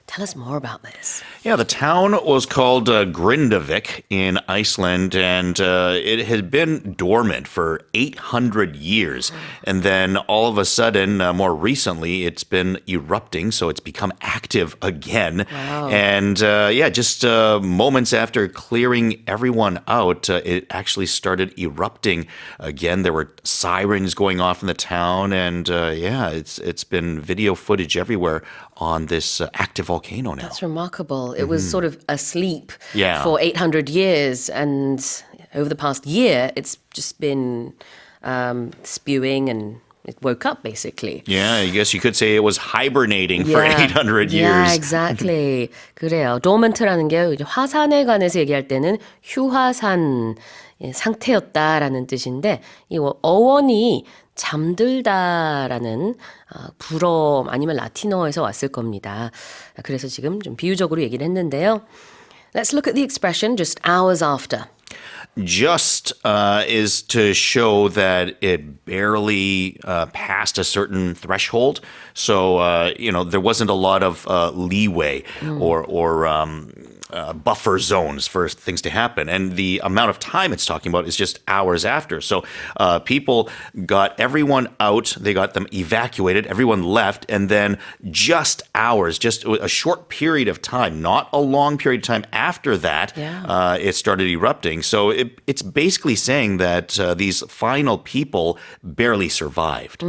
Tell us more about this. Yeah, the town was called Grindavik in Iceland, and it had been dormant for 800 years. And then all of a sudden, more recently, it's been erupting, so it's become active again. Wow. And just moments after clearing everyone out, it actually started erupting again. There were sirens going off in the town, and it's been video footage everywhere on this active volcano now. That's remarkable. It was sort of asleep Yeah. for 800 years, and over the past year, it's just been spewing and it woke up basically. Yeah, I guess you could say it was hibernating for 800 years. Yeah, exactly. 그래요. dormant라는 게 이제 화산에 관해서 얘기할 때는 휴화산 상태였다라는 뜻인데 이 어원이 잠들다라는 불어 아니면 라틴어에서 왔을 겁니다. 그래서 지금 좀 비유적으로 얘기를 했는데요. Let's look at the expression just hours after. Just is to show that it barely passed a certain threshold. So, there wasn't a lot of leeway or buffer zones for things to happen. And the amount of time it's talking about is just hours after. So people got everyone out, they got them evacuated, everyone left, and then just hours, just a short period of time, not a long period of time after that, it started erupting. So it's basically saying that these final people barely survived.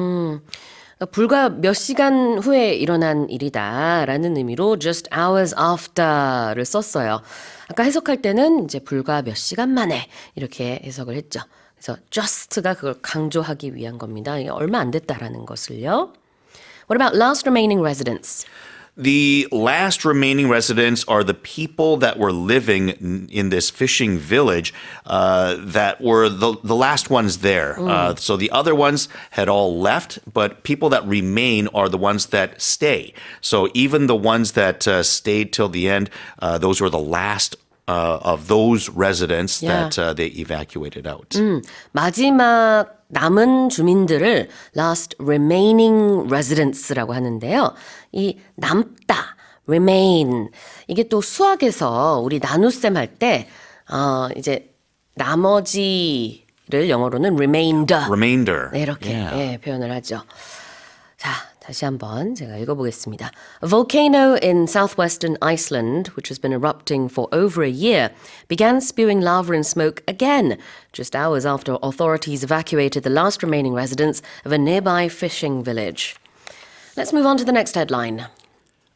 불과 몇 시간 후에 일어난 일이다라는 의미로 just hours after를 썼어요. 아까 해석할 때는 이제 불과 몇 시간 만에 이렇게 해석을 했죠. 그래서 just가 그걸 강조하기 위한 겁니다. 이게 얼마 안 됐다라는 것을요. What about last remaining residents? The last remaining residents are the people that were living in this fishing village that were the last ones there. So the other ones had all left, but people that remain are the ones that stay. So even the ones that stayed till the end, those were the last of those residents that they evacuated out. 마지막 남은 주민들을 last remaining residents라고 하는데요. 이 남다, remain 이게 또 수학에서 우리 나눗셈 할 때 이제 나머지를 영어로는 Remainder. 네, 이렇게 Yeah. 표현을 하죠. 자, 다시 한번 제가 읽어보겠습니다. A volcano in southwestern Iceland, which has been erupting for over a year, began spewing lava and smoke again, just hours after authorities evacuated the last remaining residents of a nearby fishing village. Let's move on to the next headline.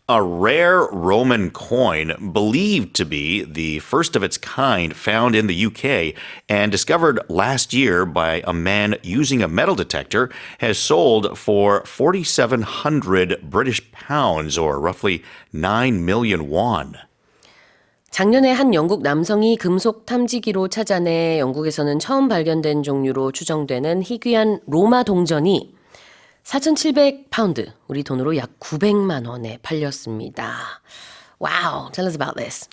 A rare Roman coin believed to be the first of its kind found in the UK and discovered last year by a man using a metal detector has sold for 4,700 British pounds or roughly 9 million won. 작년에 한 영국 남성이 금속 탐지기로 찾아내 영국에서는 처음 발견된 종류로 추정되는 희귀한 로마 동전이 4,700파운드, 우리 돈으로 약 900만 원에 팔렸습니다. Wow, tell us about this.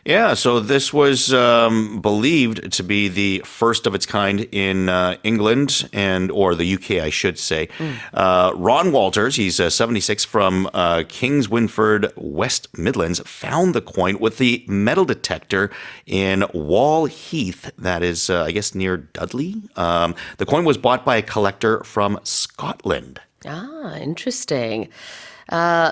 Yeah, so this was believed to be the first of its kind in England or the UK, I should say. Ron Walters, he's 76 from Kings Winford, West Midlands, found the coin with the metal detector in Wall Heath, that is, I guess, near Dudley. The coin was bought by a collector from Scotland. Ah, interesting.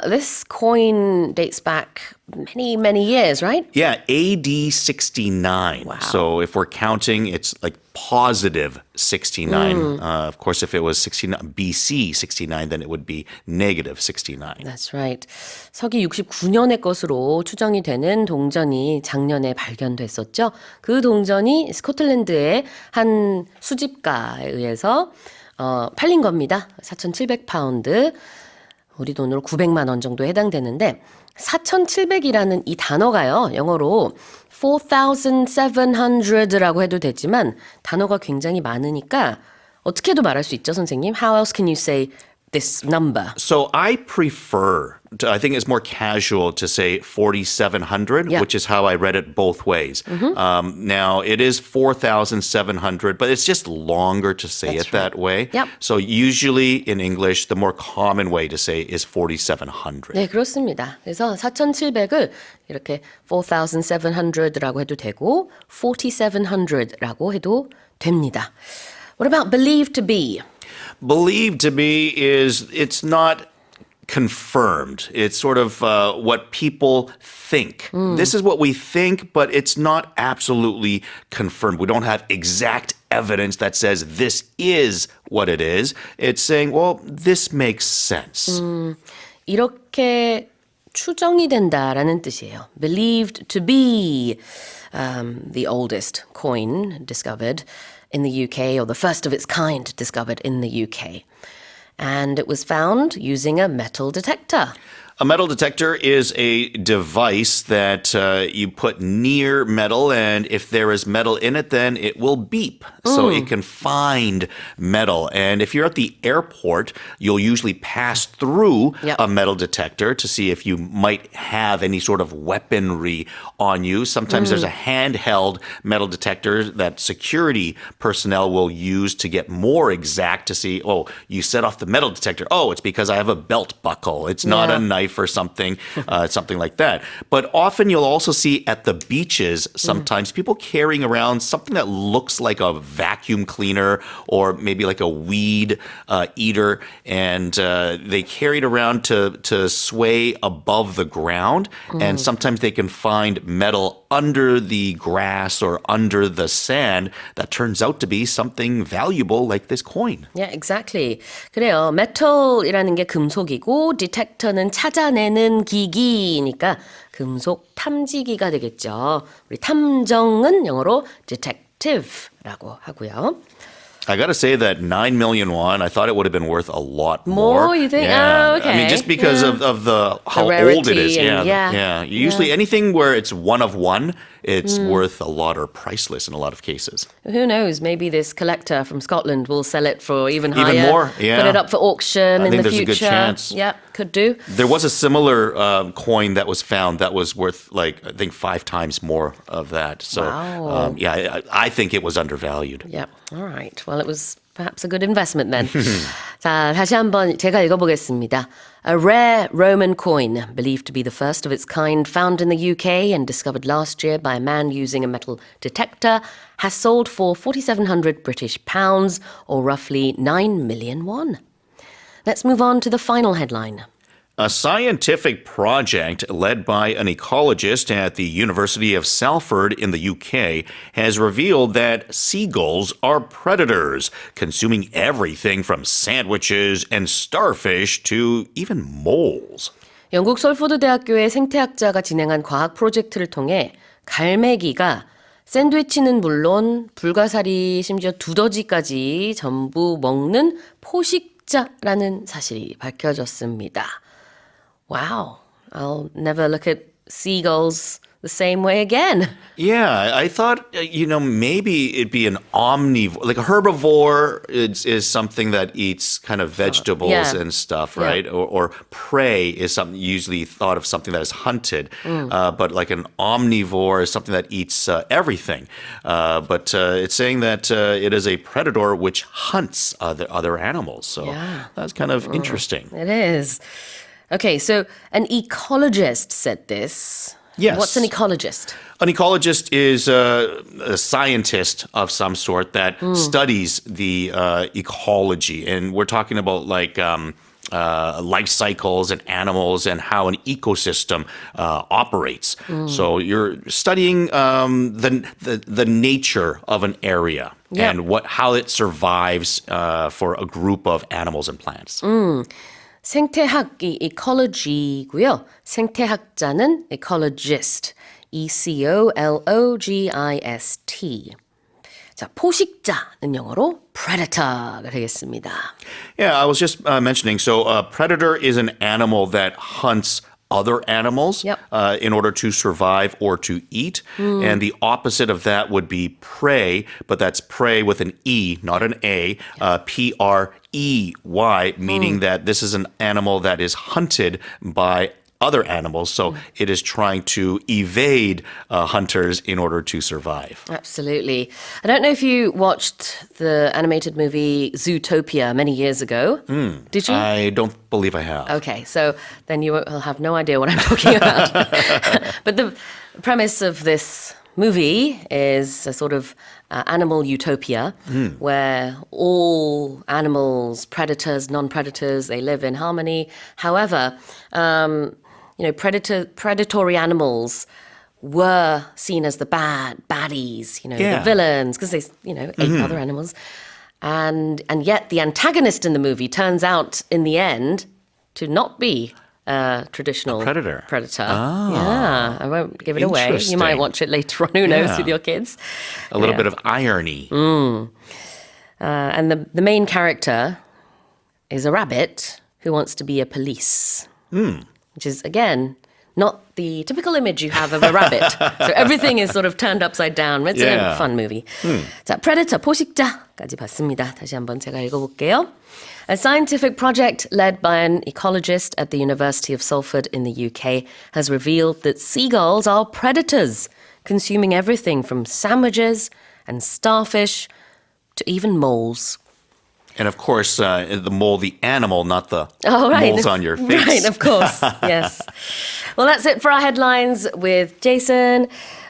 This coin dates back many, many years, right? Yeah, AD 69. Wow. So if we're counting, it's like positive 69. Of course, if it was 69 BC 69, then it would be negative 69. That's right. 서기 69년의 것으로 추정이 되는 동전이 작년에 발견됐었죠. 그 동전이 스코틀랜드의 한 수집가에 의해서 팔린 겁니다. 4,700파운드. 우리 돈으로 900만 원 정도 해당되는데 4,700이라는 이 단어가요. 영어로 4,700라고 해도 되지만 단어가 굉장히 많으니까 어떻게도 말할 수 있죠, 선생님? How else can you say this number? So I I think it's more casual to say 4,700, Yeah. which is how I read it both ways. Now, it is 4,700, but it's just longer to say That's it that way. Yep. So usually in English, the more common way to say is 4,700. 네, 그렇습니다. 그래서 4,700을 이렇게 4,700라고 해도 되고 4,700라고 해도 됩니다. What about believed to be? Believed to be it's not confirmed. It's sort of what people think. This is what we think, but it's not absolutely confirmed. We don't have exact evidence that says this is what it is. It's saying, well, this makes sense. 이렇게 추정이 된다라는 뜻이에요. Believed to be the oldest coin discovered in the UK, or the first of its kind discovered in the UK. And it was found using a metal detector. A metal detector is a device that you put near metal, and if there is metal in it, then it will beep. So it can find metal. And if you're at the airport, you'll usually pass through Yep. a metal detector to see if you might have any sort of weaponry on you. Sometimes there's a handheld metal detector that security personnel will use to get more exact to see, oh, you set off the metal detector. Oh, it's because I have a belt buckle. It's not Yeah. a knife or something, something like that. But often you'll also see at the beaches sometimes people carrying around something that looks like a vacuum cleaner or maybe like a weed eater, and they carry it around to sway above the ground. And sometimes they can find metal under the grass or under the sand that turns out to be something valuable like this coin. Yeah, exactly. 그래요. metal이라는 게 금속이고 detector는 찾아내는 기기니까 금속 탐지기가 되겠죠. 우리 탐정은 영어로 detective라고 하고요. I gotta say that 9 million won, I thought it would have been worth a lot More, more. you think? Yeah. Oh, okay. I mean, just because Yeah. of the how old rarity it is. and- Yeah. yeah. Usually anything where it's one of one, it's worth a lot or priceless in a lot of cases. Who knows? Maybe this collector from Scotland will sell it for even Even higher. more, yeah. Put it up for auction I in think the there's a future. good chance. Yeah, could do. There was a similar coin that was found that was worth like I think 5 times more of that. So Wow. I think it was undervalued. Yep. All right. Well, it was perhaps a good investment then. 자, 다시 한번 제가 읽어보겠습니다. A rare Roman coin, believed to be the first of its kind, found in the UK and discovered last year by a man using a metal detector, has sold for 4,700 British pounds, or roughly 9 million won. Let's move on to the final headline. A scientific project led by an ecologist at the University of Salford in the UK has revealed that seagulls are predators, consuming everything from sandwiches and starfish to even moles. 영국 설포드 대학교의 생태학자가 진행한 과학 프로젝트를 통해 갈매기가 샌드위치는 물론 불가사리 심지어 두더지까지 전부 먹는 포식자라는 사실이 밝혀졌습니다. Wow, I'll never look at seagulls the same way again. Yeah, I thought, maybe it'd be an omnivore. Like a herbivore is something that eats kind of vegetables yeah. and stuff, Yeah. right? Or prey is something usually thought of something that is hunted. But like an omnivore is something that eats everything. But it's saying that it is a predator which hunts other animals. So Yeah. that's kind of interesting. It is. Okay, so an ecologist said this. Yes. What's an ecologist? An ecologist is a scientist of some sort that studies the ecology. And we're talking about like life cycles and animals and how an ecosystem operates. So you're studying the nature of an area Yeah. and how it survives for a group of animals and plants. 생태학이 ecology고요. 생태학자는 ecologist. ecologist. 자, 포식자는 영어로 predator가 되겠습니다. Yeah, I was just mentioning. So, a predator is an animal that hunts other animals Yep. in order to survive or to eat. And the opposite of that would be prey, but that's prey with an E, not an A, Prey, meaning that this is an animal that is hunted by other animals. So it is trying to evade hunters in order to survive. Absolutely. I don't know if you watched the animated movie Zootopia many years ago. Did you? I don't believe I have. Okay, so then you will have no idea what I'm talking about. But the premise of this movie is a sort of animal utopia where all animals, predators, non-predators, they live in harmony. However, predatory animals were seen as the baddies, the Yeah. villains, because they, ate other animals. And yet the antagonist in the movie turns out in the end to not be a traditional predator. Yeah, I won't give it away. You Interesting. might watch it later on, who knows, Yeah. with your kids. A little bit of irony. And the main character is a rabbit who wants to be a police, which is, again, not the typical image you have of a rabbit. So everything is sort of turned upside down. It's Yeah. a fun movie. 자, Predator, 포식자까지 봤습니다. 다시 한번 제가 읽어볼게요. A scientific project led by an ecologist at the University of Salford in the UK has revealed that seagulls are predators, consuming everything from sandwiches and starfish to even moles. And of course, the mole, the animal, not the Oh, right. moles on your face. Right, of course. Yes. Well, that's it for our headlines with Jason.